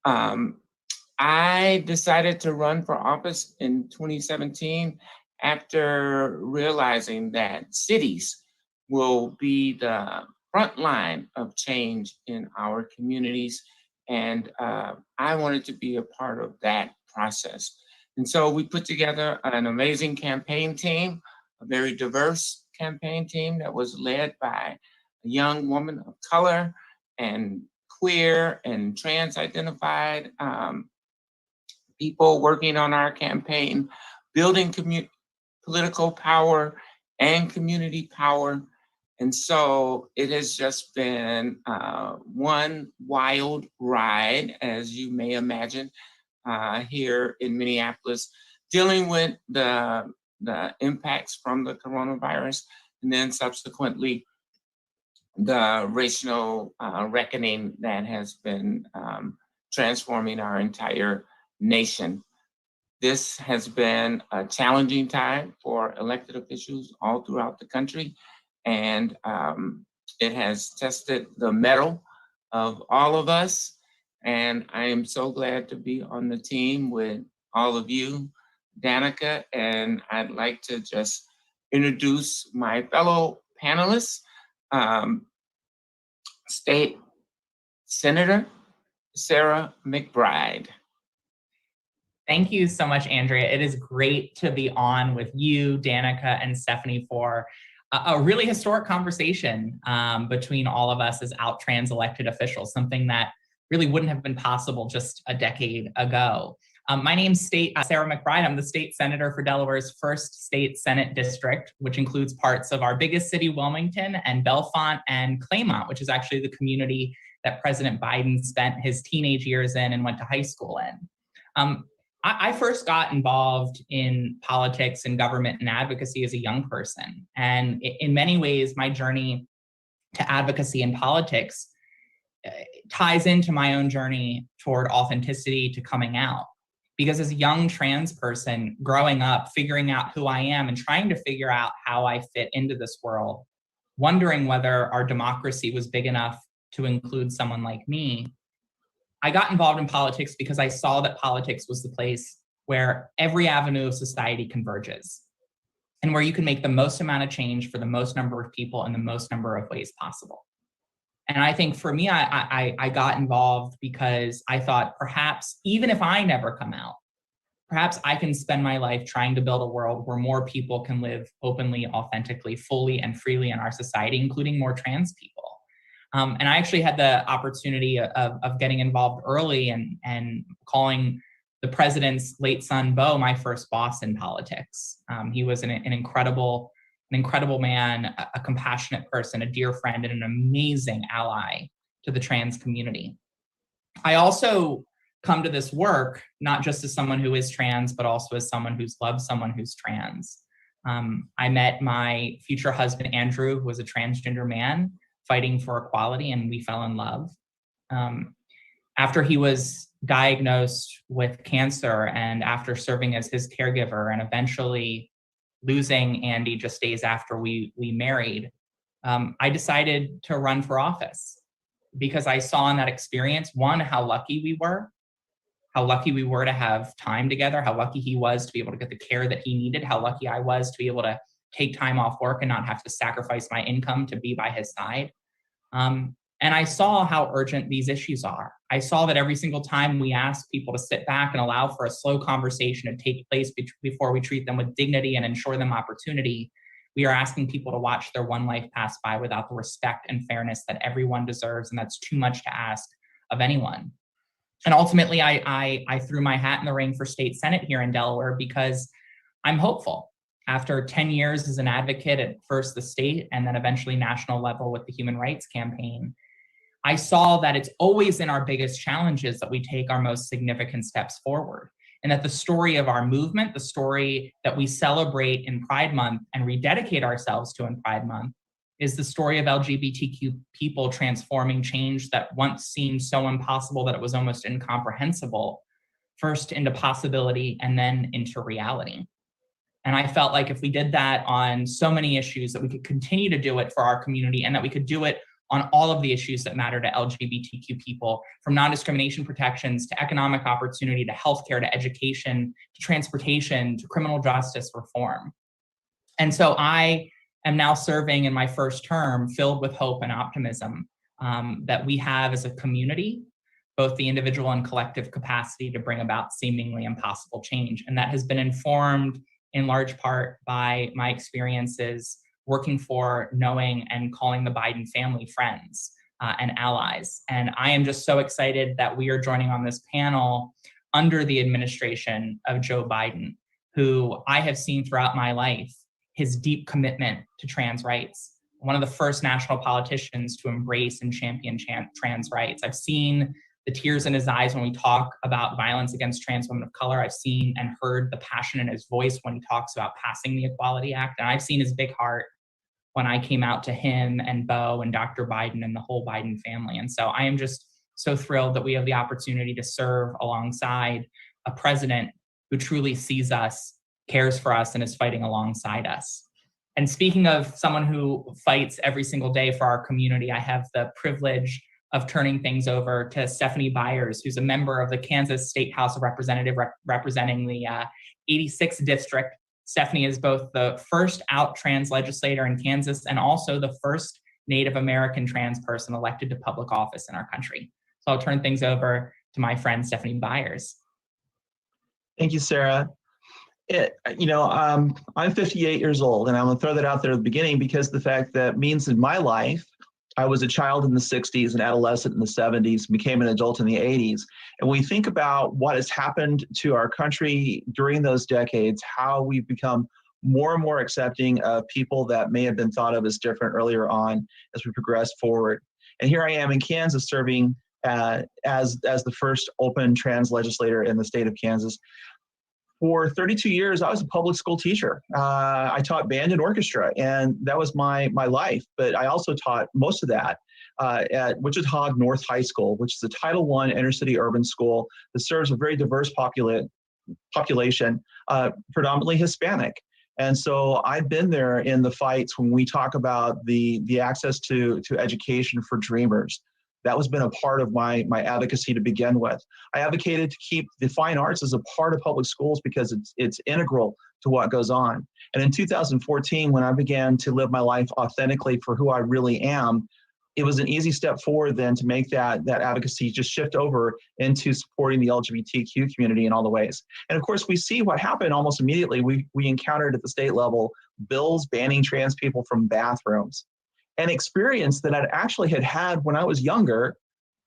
I decided to run for office in 2017 after realizing that cities will be the front line of change in our communities. And I wanted to be a part of that process. And so we put together an amazing campaign team, a very diverse campaign team that was led by a young woman of color and queer and trans identified people working on our campaign, building political power and community power. And so it has just been one wild ride, as you may imagine, here in Minneapolis, dealing with the impacts from the coronavirus, and then subsequently the racial reckoning that has been transforming our entire nation. This has been a challenging time for elected officials all throughout the country, and it has tested the mettle of all of us. And I am so glad to be on the team with all of you, Danica, and I'd like to just introduce my fellow panelists. State Senator Sarah Mcbride. Thank you so much, Andrea. It is great to be on with you, Danica, and Stephanie for a really historic conversation between all of us as out trans elected officials, something that really wouldn't have been possible just a decade ago. My name's Sarah Mcbride. I'm the state senator for Delaware's 1st state Senate district, which includes parts of our biggest city, Wilmington, and Bellefonte and Claymont, which is actually the community that President Biden spent his teenage years in and went to high school in. I first got involved in politics and government and advocacy as a young person. And in many ways, my journey to advocacy and politics ties into my own journey toward authenticity, to coming out. Because as a young trans person growing up, figuring out who I am and trying to figure out how I fit into this world, wondering whether our democracy was big enough to include someone like me, I got involved in politics because I saw that politics was the place where every avenue of society converges and where you can make the most amount of change for the most number of people in the most number of ways possible. And I think for me, I got involved because I thought perhaps even if I never come out, perhaps I can spend my life trying to build a world where more people can live openly, authentically, fully, and freely in our society, including more trans people. And I actually had the opportunity of getting involved early and calling the president's late son, Bo, my first boss in politics. He was an incredible man, a compassionate person, a dear friend, and an amazing ally to the trans community. I also come to this work not just as someone who is trans, but also as someone who's loved someone who's trans. I met my future husband, Andrew, who was a transgender man fighting for equality, and we fell in love. After he was diagnosed with cancer and after serving as his caregiver and eventually losing Andy just days after we married, I decided to run for office because I saw in that experience, one, how lucky we were to have time together, how lucky he was to be able to get the care that he needed, how lucky I was to be able to take time off work and not have to sacrifice my income to be by his side. And I saw how urgent these issues are. I saw that every single time we ask people to sit back and allow for a slow conversation to take place before we treat them with dignity and ensure them opportunity, we are asking people to watch their one life pass by without the respect and fairness that everyone deserves, and that's too much to ask of anyone. And ultimately, I threw my hat in the ring for state senate here in Delaware because I'm hopeful. After 10 years as an advocate at first the state and then eventually national level with the Human Rights Campaign, I saw that it's always in our biggest challenges that we take our most significant steps forward. And that the story of our movement, the story that we celebrate in Pride Month and rededicate ourselves to in Pride Month, is the story of LGBTQ people transforming change that once seemed so impossible that it was almost incomprehensible, first into possibility and then into reality. And I felt like if we did that on so many issues, that we could continue to do it for our community and that we could do it on all of the issues that matter to LGBTQ people, from non-discrimination protections to economic opportunity to healthcare to education to transportation to criminal justice reform. And so I am now serving in my first term filled with hope and optimism that we have as a community, both the individual and collective capacity to bring about seemingly impossible change. And that has been informed in large part by my experiences working for, knowing, and calling the Biden family friends and allies. And I am just so excited that we are joining on this panel under the administration of Joe Biden, who I have seen throughout my life his deep commitment to trans rights. One of the first national politicians to embrace and champion trans rights. I've seen the tears in his eyes when we talk about violence against trans women of color. I've seen and heard the passion in his voice when he talks about passing the Equality Act. And I've seen his big heart when I came out to him and Bo and Dr. Biden and the whole Biden family. And so I am just so thrilled that we have the opportunity to serve alongside a president who truly sees us, cares for us, and is fighting alongside us. And speaking of someone who fights every single day for our community, I have the privilege of turning things over to Stephanie Byers, who's a member of the Kansas State House of Representatives representing the 86th district. Stephanie is both the first out trans legislator in Kansas and also the first Native American trans person elected to public office in our country. So I'll turn things over to my friend, Stephanie Byers. Thank you, Sarah. I'm 58 years old, and I'm gonna throw that out there at the beginning because the fact that means in my life, I was a child in the 60s, an adolescent in the 70s, became an adult in the 80s. And when we think about what has happened to our country during those decades, how we've become more and more accepting of people that may have been thought of as different earlier on as we progress forward. And here I am in Kansas serving as the first open trans legislator in the state of Kansas. For 32 years, I was a public school teacher. I taught band and orchestra, and that was my life. But I also taught most of that at Wichita North High School, which is a Title I inner city urban school that serves a very diverse population, predominantly Hispanic. And so I've been there in the fights when we talk about the access to education for dreamers, That has been a part of my advocacy to begin with. I advocated to keep the fine arts as a part of public schools because it's integral to what goes on. And in 2014, when I began to live my life authentically for who I really am, it was an easy step forward then to make that advocacy just shift over into supporting the LGBTQ community in all the ways. And of course, we see what happened almost immediately. We encountered at the state level bills banning trans people from bathrooms, an experience that I'd actually had when I was younger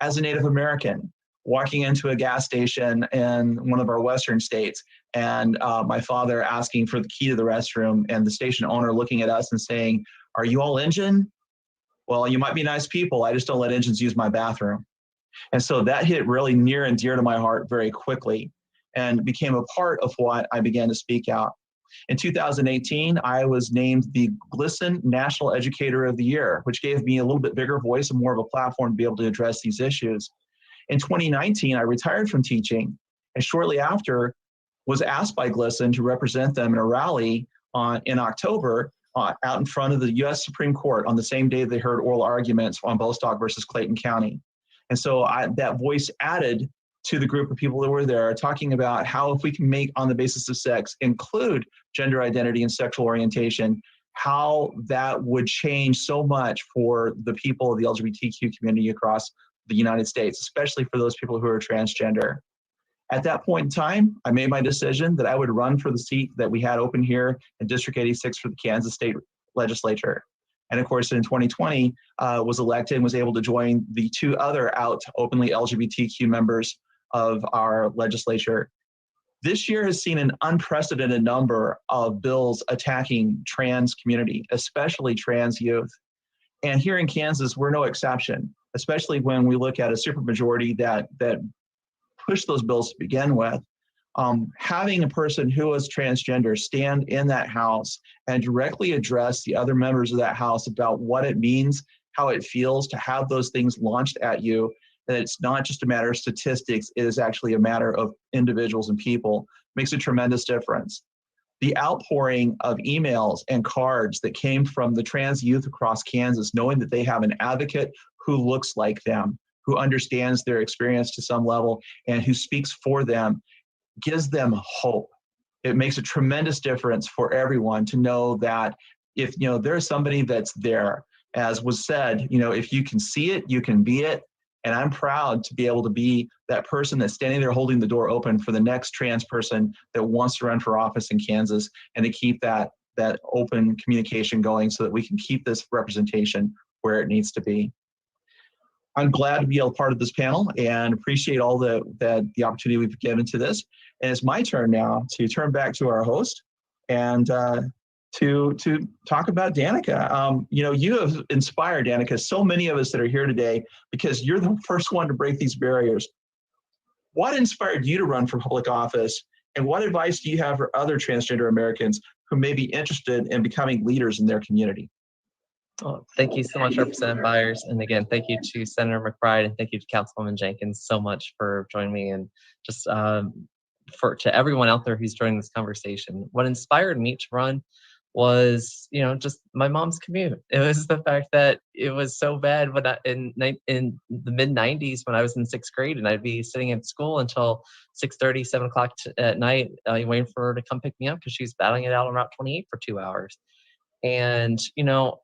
as a Native American, walking into a gas station in one of our Western states, and my father asking for the key to the restroom, and the station owner looking at us and saying, "Are you all Injun? Well, you might be nice people. I just don't let Injuns use my bathroom." And so that hit really near and dear to my heart very quickly and became a part of what I began to speak out. In 2018, I was named the GLSEN National Educator of the Year, which gave me a little bit bigger voice and more of a platform to be able to address these issues. In 2019, I retired from teaching, and shortly after was asked by GLSEN to represent them in a rally in October out in front of the U.S. Supreme Court on the same day they heard oral arguments on Bostock versus Clayton County. And so that voice added to the group of people that were there, talking about how if we can make on the basis of sex include gender identity and sexual orientation, how that would change so much for the people of the LGBTQ community across the United States, especially for those people who are transgender. At that point in time, I made my decision that I would run for the seat that we had open here in District 86 for the Kansas State Legislature. And of course, in 2020, was elected and was able to join the two other out openly LGBTQ members of our legislature. This year has seen an unprecedented number of bills attacking trans community, especially trans youth. And here in Kansas, we're no exception, especially when we look at a supermajority that pushed those bills to begin with. Having a person who is transgender stand in that house and directly address the other members of that house about what it means, how it feels to have those things launched at you, that it's not just a matter of statistics, it is actually a matter of individuals and people, makes a tremendous difference. The outpouring of emails and cards that came from the trans youth across Kansas, knowing that they have an advocate who looks like them, who understands their experience to some level, and who speaks for them, gives them hope. It makes a tremendous difference for everyone to know that if there's somebody that's there, as was said, if you can see it, you can be it. And I'm proud to be able to be that person that's standing there holding the door open for the next trans person that wants to run for office in Kansas, and to keep that open communication going so that we can keep this representation where it needs to be. I'm glad to be a part of this panel and appreciate all the opportunity we've given to this. And it's my turn now to turn back to our host and to talk about Danica. You have inspired, Danica, so many of us that are here today because you're the first one to break these barriers. What inspired you to run for public office, and what advice do you have for other transgender Americans who may be interested in becoming leaders in their community? Oh, thank you so much, Representative Byers. And again, thank you to Senator McBride, and thank you to Councilwoman Jenkins so much for joining me, and just to everyone out there who's joining this conversation. What inspired me to run was, just my mom's commute. It was the fact that it was so bad when in the mid 90s when I was in 6th grade, and I'd be sitting at school until 6:30, 7 o'clock at night, waiting for her to come pick me up because she was battling it out on Route 28 for 2 hours. And,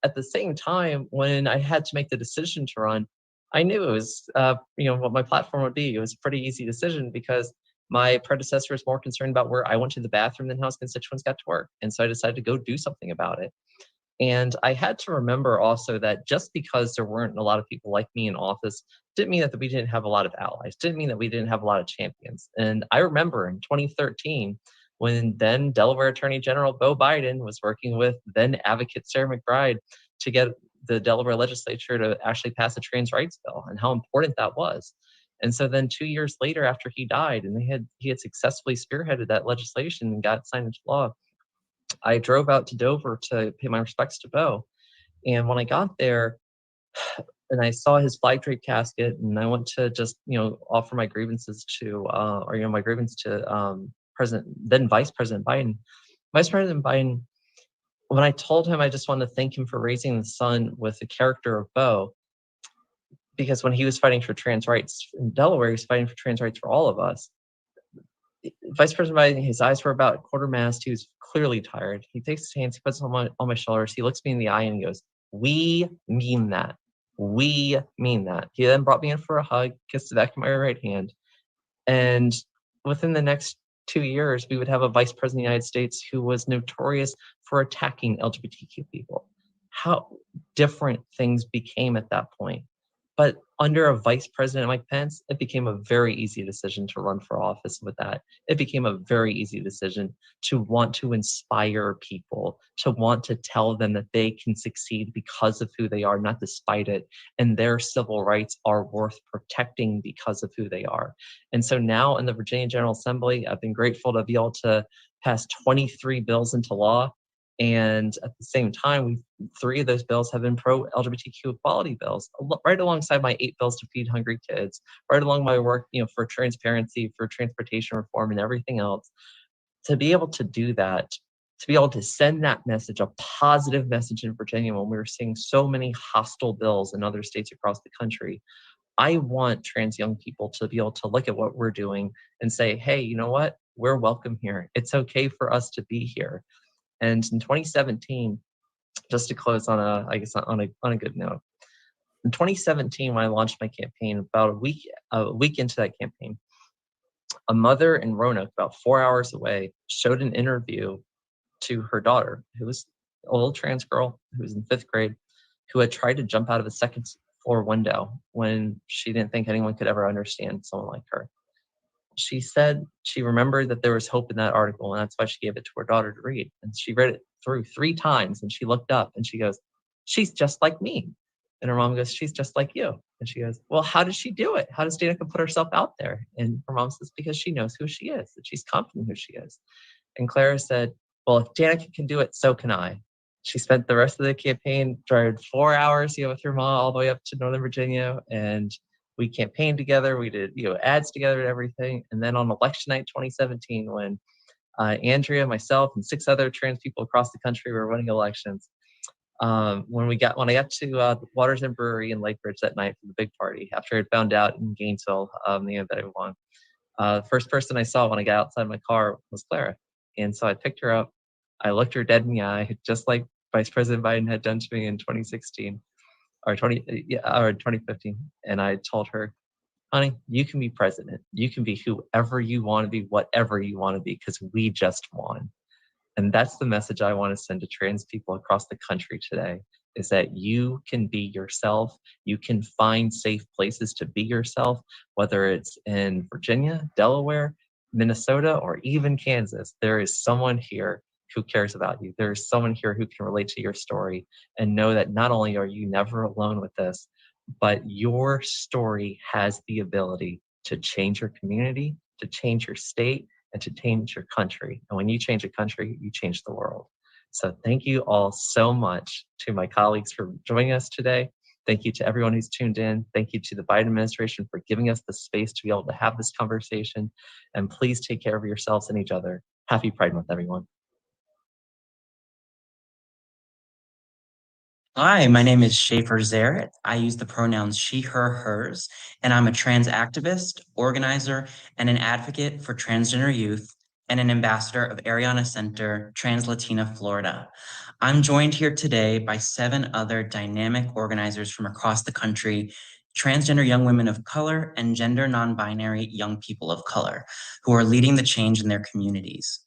at the same time, when I had to make the decision to run, I knew it was, what my platform would be. It was a pretty easy decision because my predecessor was more concerned about where I went to the bathroom than how his constituents got to work. And so I decided to go do something about it. And I had to remember also that just because there weren't a lot of people like me in office didn't mean that we didn't have a lot of allies, didn't mean that we didn't have a lot of champions. And I remember in 2013, when then Delaware Attorney General Beau Biden was working with then advocate Sarah McBride to get the Delaware legislature to actually pass a trans rights bill, and how important that was. And so then 2 years later, after he died, and he had successfully spearheaded that legislation and got signed into law, I drove out to Dover to pay my respects to Beau. And when I got there, and I saw his flag draped casket, and I went to just offer my grievances to my grievance to then Vice President Biden. Vice President Biden, when I told him I just wanted to thank him for raising the son with the character of Beau, because when he was fighting for trans rights in Delaware, he was fighting for trans rights for all of us. Vice President Biden, his eyes were about quarter mast. He was clearly tired. He takes his hands, he puts them on my shoulders. He looks me in the eye and he goes, "We mean that. We mean that." He then brought me in for a hug, kissed the back of my right hand. And within the next 2 years, we would have a vice president of the United States who was notorious for attacking LGBTQ people. How different things became at that point. But under a vice president, Mike Pence, it became a very easy decision to run for office with that. It became a very easy decision to want to inspire people, to want to tell them that they can succeed because of who they are, not despite it. And their civil rights are worth protecting because of who they are. And so now in the Virginia General Assembly, I've been grateful to be able to pass 23 bills into law. And at the same time, 3 of those bills have been pro-LGBTQ equality bills, right alongside my 8 bills to feed hungry kids, right along my work, for transparency, for transportation reform, and everything else. To be able to do that, to be able to send that message, a positive message in Virginia when we were seeing so many hostile bills in other states across the country, I want trans young people to be able to look at what we're doing and say, hey, you know what? We're welcome here. It's okay for us to be here. And in 2017, just to close on a good note, in 2017, when I launched my campaign, about a week into that campaign, a mother in Roanoke, about 4 hours away, showed an interview to her daughter, who was a little trans girl who was in 5th grade, who had tried to jump out of a 2nd floor window when she didn't think anyone could ever understand someone like her. She said she remembered that there was hope in that article, and that's why she gave it to her daughter to read. And she read it through 3 times, and she looked up and she goes, "She's just like me." And her mom goes, "She's just like you." And she goes, "Well, how does she do it? How does Danica put herself out there?" And her mom says, "Because she knows who she is, that she's confident who she is." And Clara said, "Well, if Danica can do it, so can I." She spent the rest of the campaign, drove 4 hours, with her mom all the way up to Northern Virginia, and we campaigned together. We did, ads together and everything. And then on election night 2017, when Andrea, myself, and 6 other trans people across the country were running elections, when I got to the Waters and Brewery in Lake Ridge that night for the big party, after I had found out in Gainesville that I won, the first person I saw when I got outside my car was Clara. And so I picked her up. I looked her dead in the eye, just like Vice President Biden had done to me in 2016 or 2015. And I told her, "Honey, you can be president. You can be whoever you want to be, whatever you want to be, because we just won." And that's the message I want to send to trans people across the country today, is that you can be yourself. You can find safe places to be yourself, whether it's in Virginia, Delaware, Minnesota, or even Kansas. There is someone here who cares about you. There is someone here who can relate to your story and know that not only are you never alone with this, but your story has the ability to change your community, to change your state, and to change your country. And when you change a country, you change the world. So thank you all so much to my colleagues for joining us today. Thank you to everyone who's tuned in. Thank you to the Biden administration for giving us the space to be able to have this conversation. And please take care of yourselves and each other. Happy Pride Month, everyone. Hi, my name is Schaefer Zaret. I use the pronouns she, her, hers, and I'm a trans activist, organizer, and an advocate for transgender youth and an ambassador of Ariana Center, Trans Latina Florida. I'm joined here today by 7 other dynamic organizers from across the country, transgender young women of color and gender non-binary young people of color, who are leading the change in their communities.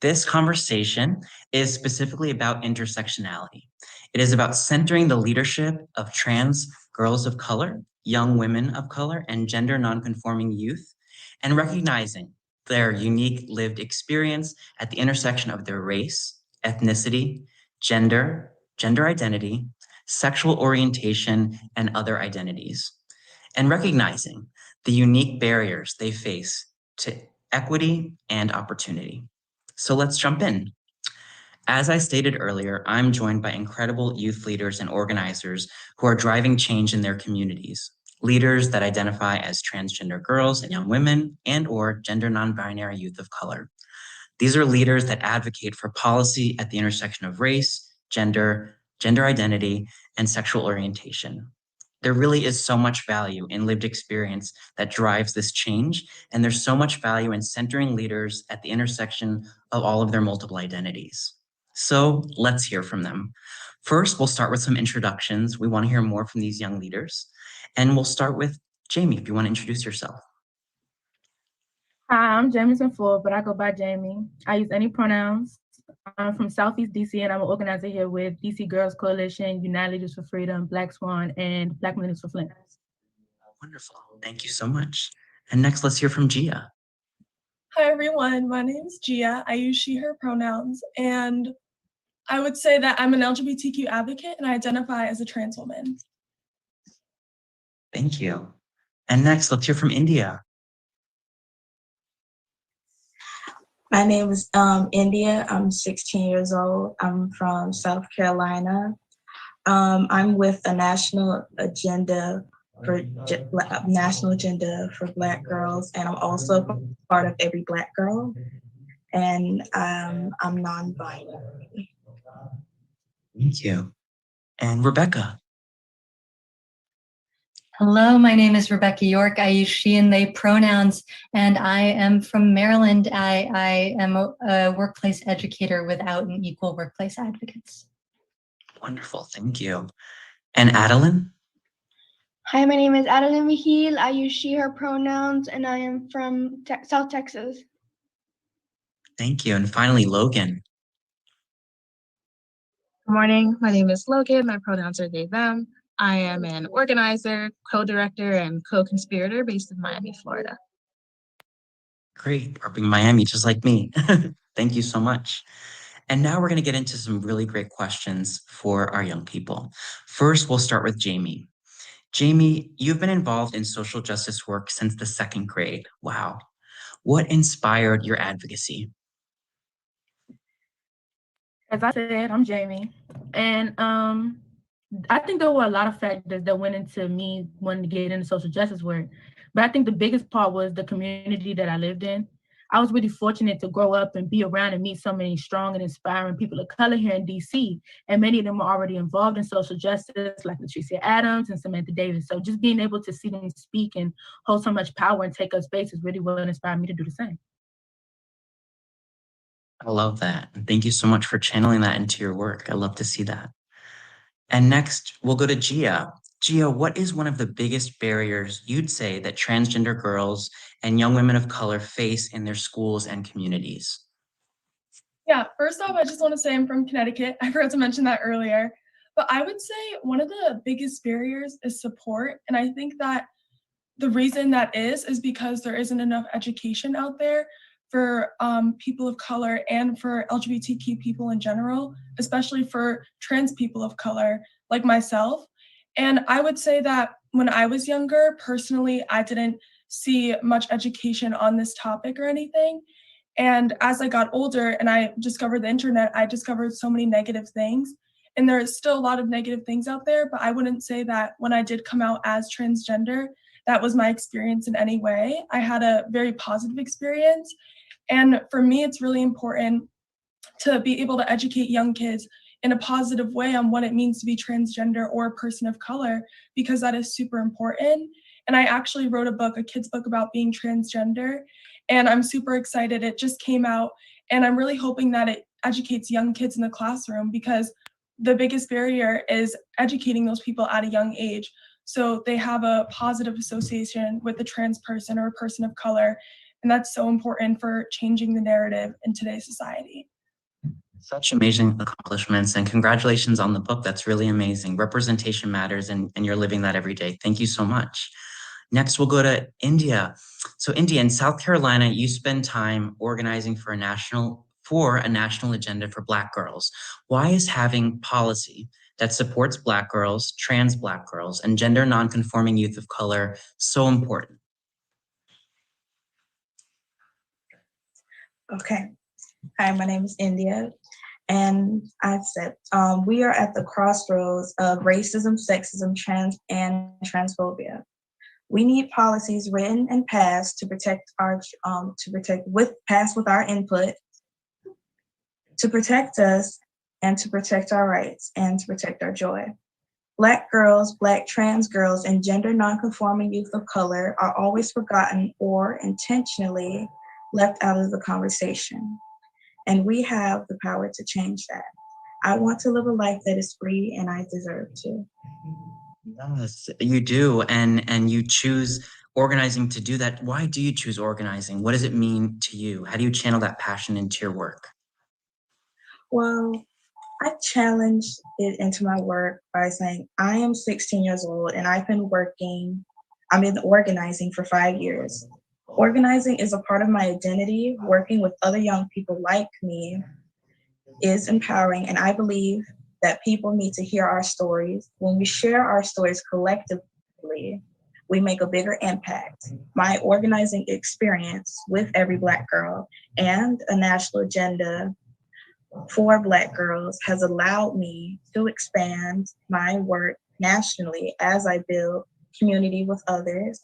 This conversation is specifically about intersectionality. It is about centering the leadership of trans girls of color, young women of color, and gender nonconforming youth, and recognizing their unique lived experience at the intersection of their race, ethnicity, gender, gender identity, sexual orientation, and other identities, and recognizing the unique barriers they face to equity and opportunity. So let's jump in. As I stated earlier, I'm joined by incredible youth leaders and organizers who are driving change in their communities. Leaders that identify as transgender girls and young women and/or gender non-binary youth of color. These are leaders that advocate for policy at the intersection of race, gender, gender identity, and sexual orientation. There really is so much value in lived experience that drives this change, and there's so much value in centering leaders at the intersection of all of their multiple identities. So let's hear from them. First, we'll start with some introductions. We want to hear more from these young leaders. And we'll start with Jamie, if you want to introduce yourself. Hi, I'm Jamison Ford, but I go by Jamie. I use any pronouns. I'm from Southeast DC, and I'm an organizer here with DC Girls Coalition, United Leaders for Freedom, Black Swan, and Black Millennials for Flint. Wonderful. Thank you so much. And next, let's hear from Gia. Hi, everyone. My name is Gia. I use she, her pronouns, and I would say that I'm an LGBTQ advocate, and I identify as a trans woman. Thank you. And next, let's hear from India. My name is India. I'm 16 years old. I'm from South Carolina. I'm with a national agenda for Black girls, and I'm also part of Every Black Girl. And I'm non-binary. Thank you. And Rebecca. Hello, my name is Rebecca York. I use she and they pronouns, and I am from Maryland. I am a workplace educator with Out and Equal Workplace Advocates. Wonderful, thank you. And Adeline? Hi, my name is Adeline Mihil. I use she, her pronouns, and I am from South Texas. Thank you. And finally, Logan. Good morning. My name is Logan. My pronouns are they, them. I am an organizer, co-director, and co-conspirator based in Miami, Florida. Great, repping Miami just like me. Thank you so much. And now we're going to get into some really great questions for our young people. First, we'll start with Jamie. Jamie, you've been involved in social justice work since the 2nd grade. Wow. What inspired your advocacy? As I said, I'm Jamie. And I think there were a lot of factors that went into me wanting to get into social justice work. But I think the biggest part was the community that I lived in. I was really fortunate to grow up and be around and meet so many strong and inspiring people of color here in DC. And many of them were already involved in social justice, like Latricia Adams and Samantha Davis. So just being able to see them speak and hold so much power and take up space is really what inspired me to do the same. I love that. And thank you so much for channeling that into your work. I love to see that. And next, we'll go to Gia. Gia, what is one of the biggest barriers you'd say that transgender girls and young women of color face in their schools and communities? Yeah, first off, I just want to say I'm from Connecticut. I forgot to mention that earlier. But I would say one of the biggest barriers is support. And I think that the reason that is because there isn't enough education out there for people of color and for LGBTQ people in general, especially for trans people of color like myself. And I would say that when I was younger, personally, I didn't see much education on this topic or anything. And as I got older and I discovered the internet, I discovered so many negative things. And there's still a lot of negative things out there, but I wouldn't say that when I did come out as transgender, that was my experience in any way. I had a very positive experience. And for me, it's really important to be able to educate young kids in a positive way on what it means to be transgender or a person of color, because that is super important. And I actually wrote a kid's book about being transgender, and I'm super excited. It just came out, and I'm really hoping that it educates young kids in the classroom, because the biggest barrier is educating those people at a young age, so they have a positive association with a trans person or a person of color. And that's so important for changing the narrative in today's society. Such amazing accomplishments, and congratulations on the book. That's really amazing. Representation matters, and you're living that every day. Thank you so much. Next, we'll go to India. So India, in South Carolina, you spend time organizing for a national agenda for Black girls. Why is having policy that supports Black girls, trans Black girls, and gender nonconforming youth of color so important? Okay. Hi, my name is India. And I said, we are at the crossroads of racism, sexism, and transphobia. We need policies written and passed to protect with our input, to protect us and to protect our rights and to protect our joy. Black girls, Black trans girls, and gender nonconforming youth of color are always forgotten or intentionally left out of the conversation. And we have the power to change that. I want to live a life that is free, and I deserve to. Yes, you do, and you choose organizing to do that. Why do you choose organizing? What does it mean to you? How do you channel that passion into your work? Well, I challenged it into my work by saying, I am 16 years old and I've been organizing for 5 years. Organizing is a part of my identity. Working with other young people like me is empowering, and I believe that people need to hear our stories. When we share our stories collectively, we make a bigger impact. My organizing experience with Every Black Girl and a national agenda for Black girls has allowed me to expand my work nationally as I build community with others,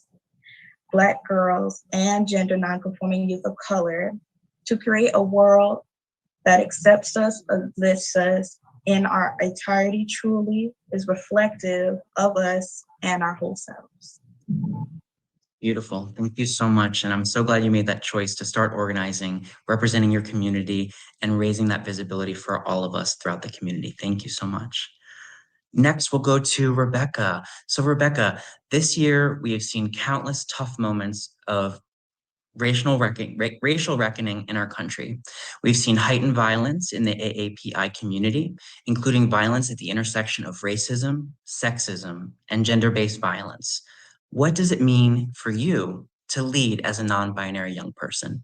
Black girls and gender nonconforming youth of color, to create a world that accepts us, uplifts us in our entirety, truly is reflective of us and our whole selves. Beautiful. Thank you so much. And I'm so glad you made that choice to start organizing, representing your community, and raising that visibility for all of us throughout the community. Thank you so much. Next, we'll go to Rebecca. So Rebecca, this year we have seen countless tough moments of racial reckoning in our country. We've seen heightened violence in the AAPI community, including violence at the intersection of racism, sexism, and gender-based violence. What does it mean for you to lead as a non-binary young person?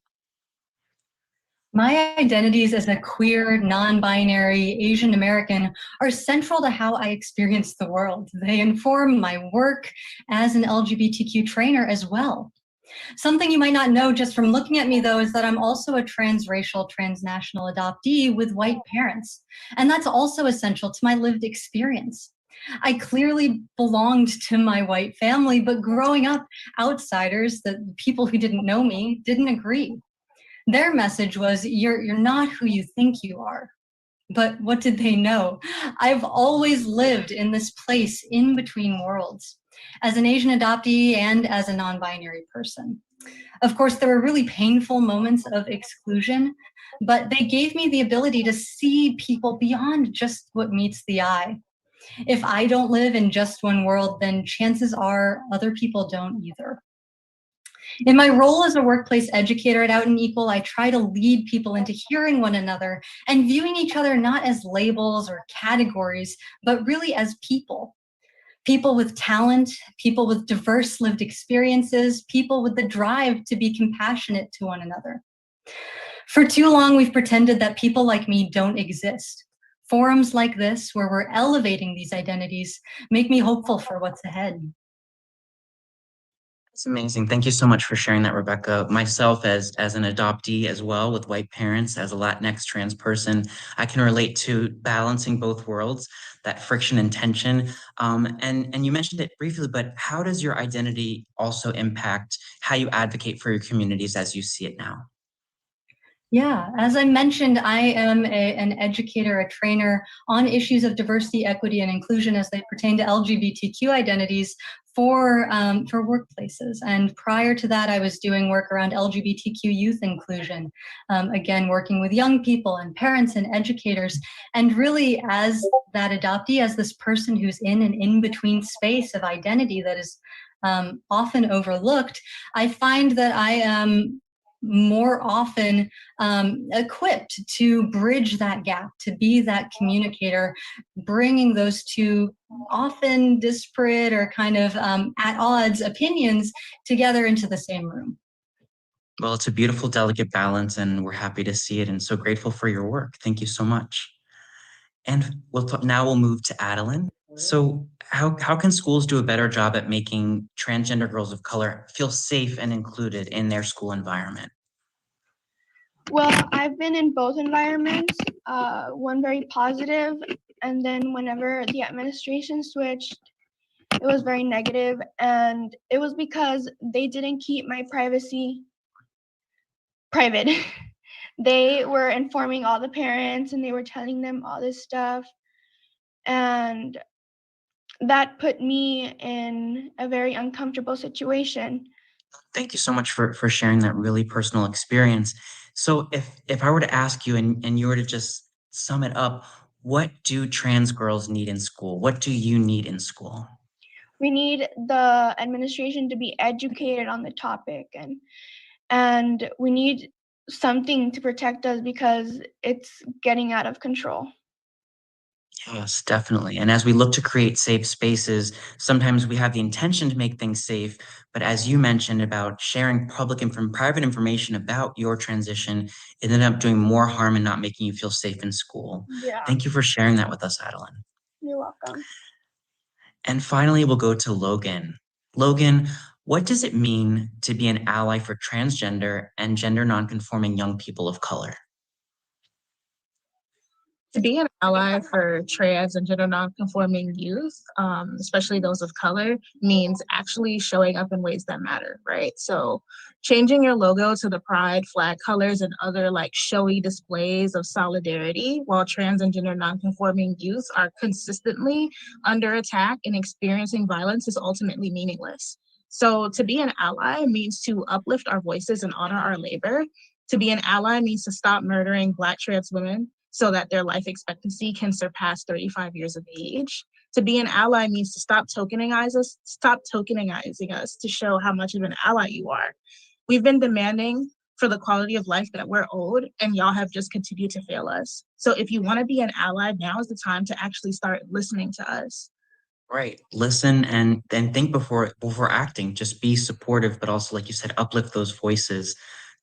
My identities as a queer, non-binary Asian American are central to how I experience the world. They inform my work as an LGBTQ trainer as well. Something you might not know just from looking at me, though, is that I'm also a transracial, transnational adoptee with white parents. And that's also essential to my lived experience. I clearly belonged to my white family, but growing up, outsiders, the people who didn't know me, didn't agree. Their message was, you're not who you think you are. But what did they know? I've always lived in this place in between worlds, as an Asian adoptee and as a non-binary person. Of course, there were really painful moments of exclusion, but they gave me the ability to see people beyond just what meets the eye. If I don't live in just one world, then chances are other people don't either. In my role as a workplace educator at Out and Equal, I try to lead people into hearing one another and viewing each other not as labels or categories, but really as people. People with talent, people with diverse lived experiences, people with the drive to be compassionate to one another. For too long, we've pretended that people like me don't exist. Forums like this, where we're elevating these identities, make me hopeful for what's ahead. It's amazing. Thank you so much for sharing that, Rebecca. Myself, as an adoptee as well with white parents, as a Latinx trans person, I can relate to balancing both worlds, that friction and tension. And you mentioned it briefly, but how does your identity also impact how you advocate for your communities as you see it now? Yeah, as I mentioned, I am an educator, a trainer on issues of diversity, equity, and inclusion as they pertain to LGBTQ identities for workplaces. And prior to that, I was doing work around LGBTQ youth inclusion, again, working with young people and parents and educators. And really, as that adoptee, as this person who's in an in-between space of identity that is often overlooked, I find that I am more often equipped to bridge that gap, to be that communicator, bringing those two often disparate or kind of at odds opinions together into the same room. Well, it's a beautiful, delicate balance, and we're happy to see it and so grateful for your work. Thank you so much. And now we'll move to Adeline. So how can schools do a better job at making transgender girls of color feel safe and included in their school environment? Well, I've been in both environments, one very positive, and then whenever the administration switched, it was very negative, and it was because they didn't keep my privacy private. They were informing all the parents and they were telling them all this stuff, and that put me in a very uncomfortable situation. Thank you so much for sharing that really personal experience. So if I were to ask you and you were to just sum it up, what do trans girls need in school? What do you need in school? We need the administration to be educated on the topic, and we need something to protect us because it's getting out of control. Yes, definitely. And as we look to create safe spaces, sometimes we have the intention to make things safe, but as you mentioned about sharing private information about your transition, it ended up doing more harm and not making you feel safe in school. Yeah. Thank you for sharing that with us, Adeline. You're welcome. And finally, we'll go to Logan. Logan, what does it mean to be an ally for transgender and gender nonconforming young people of color? To be an ally for trans and gender nonconforming youth, especially those of color, means actually showing up in ways that matter, right? So changing your logo to the pride flag colors and other like showy displays of solidarity while trans and gender nonconforming youth are consistently under attack and experiencing violence is ultimately meaningless. So to be an ally means to uplift our voices and honor our labor. To be an ally means to stop murdering Black trans women so that their life expectancy can surpass 35 years of age. To be an ally means to stop tokenizing us to show how much of an ally you are. We've been demanding for the quality of life that we're owed, and y'all have just continued to fail us. So if you want to be an ally, now is the time to actually start listening to us. Right. Listen and then think before acting. Just be supportive, but also, like you said, uplift those voices.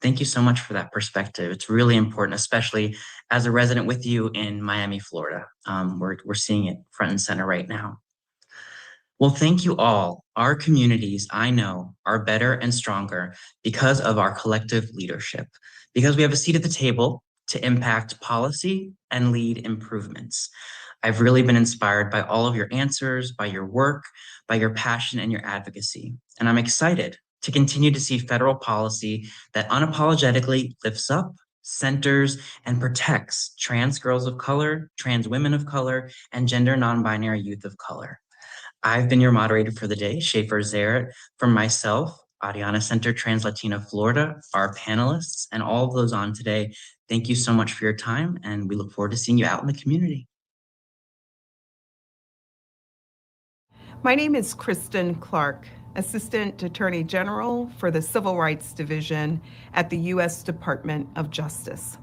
Thank you so much for that perspective. It's really important, especially as a resident with you in Miami, Florida. We're seeing it front and center right now. Well, thank you all. Our communities, I know, are better and stronger because of our collective leadership, because we have a seat at the table to impact policy and lead improvements. I've really been inspired by all of your answers, by your work, by your passion and your advocacy. And I'm excited to continue to see federal policy that unapologetically lifts up, centers, and protects trans girls of color, trans women of color, and gender non-binary youth of color. I've been your moderator for the day, Schaefer Zaret, from myself, Ariana Center Trans Latina Florida, our panelists, and all of those on today. Thank you so much for your time, and we look forward to seeing you out in the community. My name is Kristen Clark, Assistant Attorney General for the Civil Rights Division at the U.S. Department of Justice.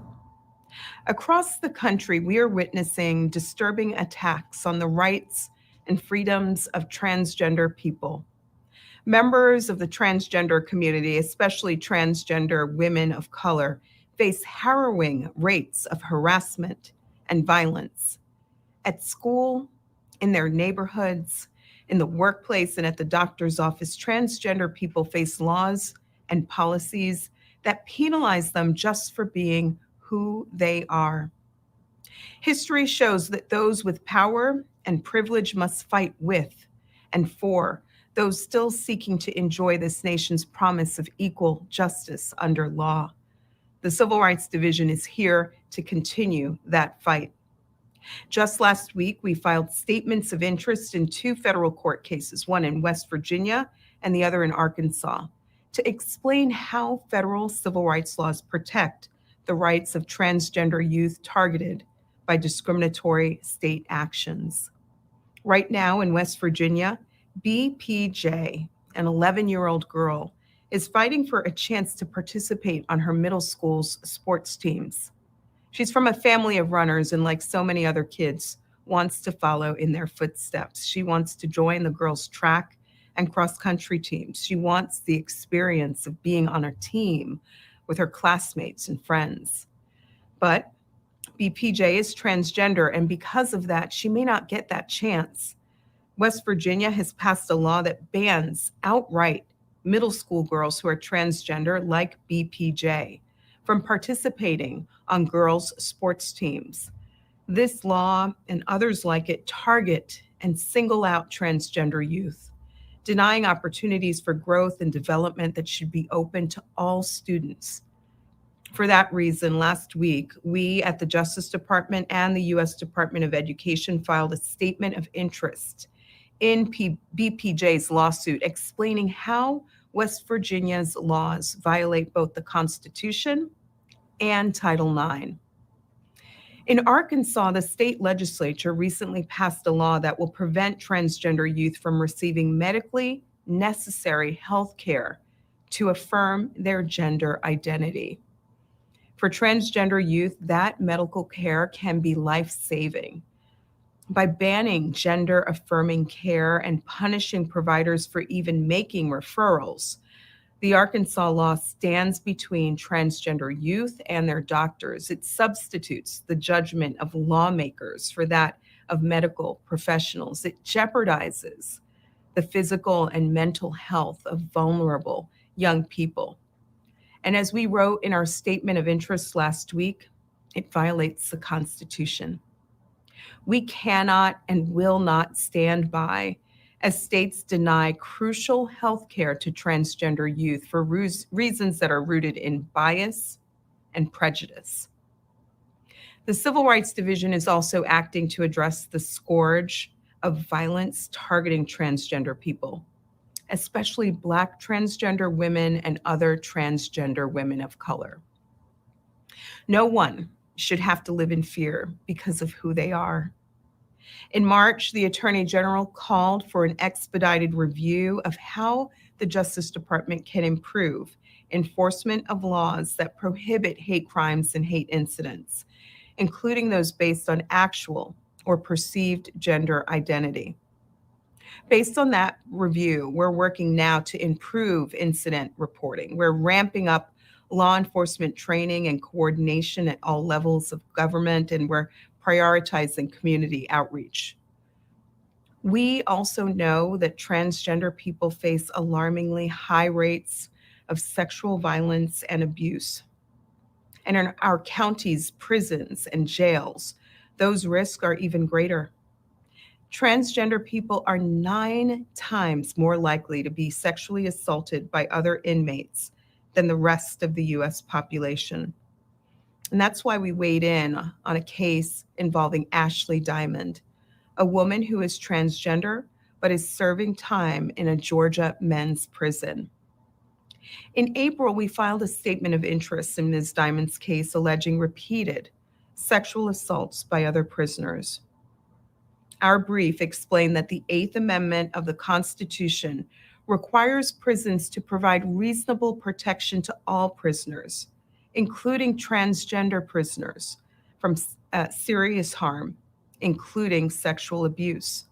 Across the country, we are witnessing disturbing attacks on the rights and freedoms of transgender people. Members of the transgender community, especially transgender women of color, face harrowing rates of harassment and violence at school, in their neighborhoods, in the workplace, and at the doctor's office. Transgender people face laws and policies that penalize them just for being who they are. History shows that those with power and privilege must fight with and for those still seeking to enjoy this nation's promise of equal justice under law. The Civil Rights Division is here to continue that fight. Just last week, we filed statements of interest in 2 federal court cases, one in West Virginia and the other in Arkansas, to explain how federal civil rights laws protect the rights of transgender youth targeted by discriminatory state actions. Right now in West Virginia, BPJ, an 11-year-old girl, is fighting for a chance to participate on her middle school's sports teams. She's from a family of runners and, like so many other kids, wants to follow in their footsteps. She wants to join the girls' track and cross-country teams. She wants the experience of being on a team with her classmates and friends. But BPJ is transgender, and because of that, she may not get that chance. West Virginia has passed a law that bans outright middle school girls who are transgender, like BPJ, from participating on girls' sports teams. This law and others like it target and single out transgender youth, denying opportunities for growth and development that should be open to all students. For that reason, last week, we at the Justice Department and the U.S. Department of Education filed a statement of interest in BPJ's lawsuit explaining how West Virginia's laws violate both the Constitution and Title IX. In Arkansas, the state legislature recently passed a law that will prevent transgender youth from receiving medically necessary health care to affirm their gender identity. For transgender youth, that medical care can be life-saving. By banning gender-affirming care and punishing providers for even making referrals, the Arkansas law stands between transgender youth and their doctors. It substitutes the judgment of lawmakers for that of medical professionals. It jeopardizes the physical and mental health of vulnerable young people. And as we wrote in our statement of interest last week, it violates the Constitution. We cannot and will not stand by as states deny crucial health care to transgender youth for reasons that are rooted in bias and prejudice. The Civil Rights Division is also acting to address the scourge of violence targeting transgender people, especially Black transgender women and other transgender women of color. No one should have to live in fear because of who they are. In March, the Attorney General called for an expedited review of how the Justice Department can improve enforcement of laws that prohibit hate crimes and hate incidents, including those based on actual or perceived gender identity. Based on that review, we're working now to improve incident reporting. We're ramping up law enforcement training and coordination at all levels of government, and we're prioritizing community outreach. We also know that transgender people face alarmingly high rates of sexual violence and abuse. And in our county's prisons and jails, those risks are even greater. Transgender people are 9 times more likely to be sexually assaulted by other inmates than the rest of the US population. And that's why we weighed in on a case involving Ashley Diamond, a woman who is transgender but is serving time in a Georgia men's prison. In April, we filed a statement of interest in Ms. Diamond's case alleging repeated sexual assaults by other prisoners. Our brief explained that the 8th Amendment of the Constitution requires prisons to provide reasonable protection to all prisoners, including transgender prisoners, from serious harm, including sexual abuse.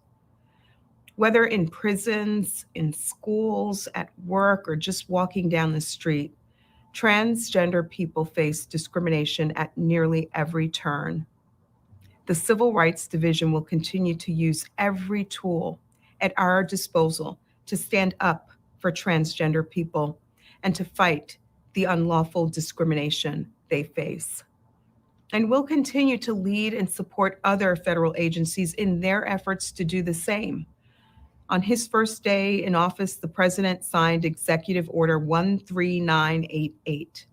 Whether in prisons, in schools, at work, or just walking down the street, transgender people face discrimination at nearly every turn. The Civil Rights Division will continue to use every tool at our disposal to stand up for transgender people and to fight the unlawful discrimination they face. And we'll continue to lead and support other federal agencies in their efforts to do the same. On his first day in office, the president signed Executive Order 13988,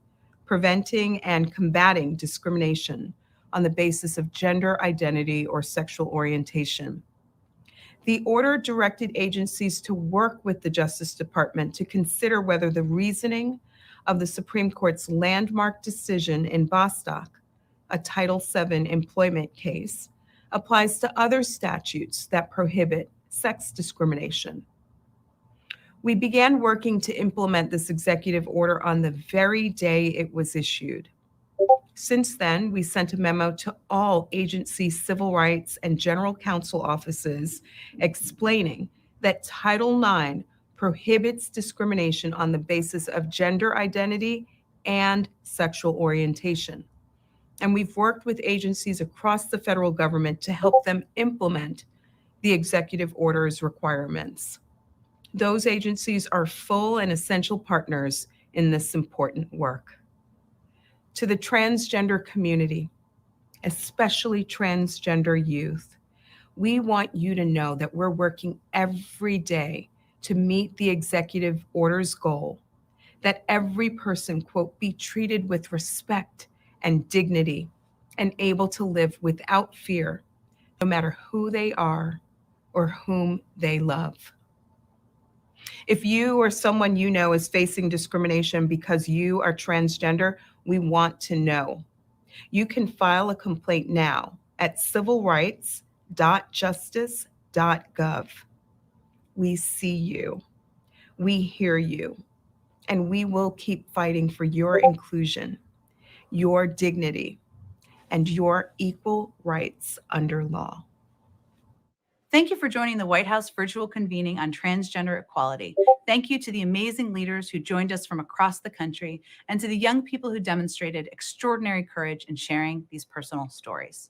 preventing and combating discrimination on the basis of gender identity or sexual orientation. The order directed agencies to work with the Justice Department to consider whether the reasoning of the Supreme Court's landmark decision in Bostock, a Title VII employment case, applies to other statutes that prohibit sex discrimination. We began working to implement this executive order on the very day it was issued. Since then, we sent a memo to all agency civil rights and general counsel offices explaining that Title IX prohibits discrimination on the basis of gender identity and sexual orientation. And we've worked with agencies across the federal government to help them implement the executive order's requirements. Those agencies are full and essential partners in this important work. To the transgender community, especially transgender youth, we want you to know that we're working every day to meet the executive order's goal that every person, quote, be treated with respect and dignity and able to live without fear, no matter who they are or whom they love. If you or someone you know is facing discrimination because you are transgender, we want to know. You can file a complaint now at civilrights.justice.gov. We see you, we hear you, and we will keep fighting for your inclusion, your dignity, and your equal rights under law. Thank you for joining the White House virtual convening on transgender equality. Thank you to the amazing leaders who joined us from across the country and to the young people who demonstrated extraordinary courage in sharing these personal stories.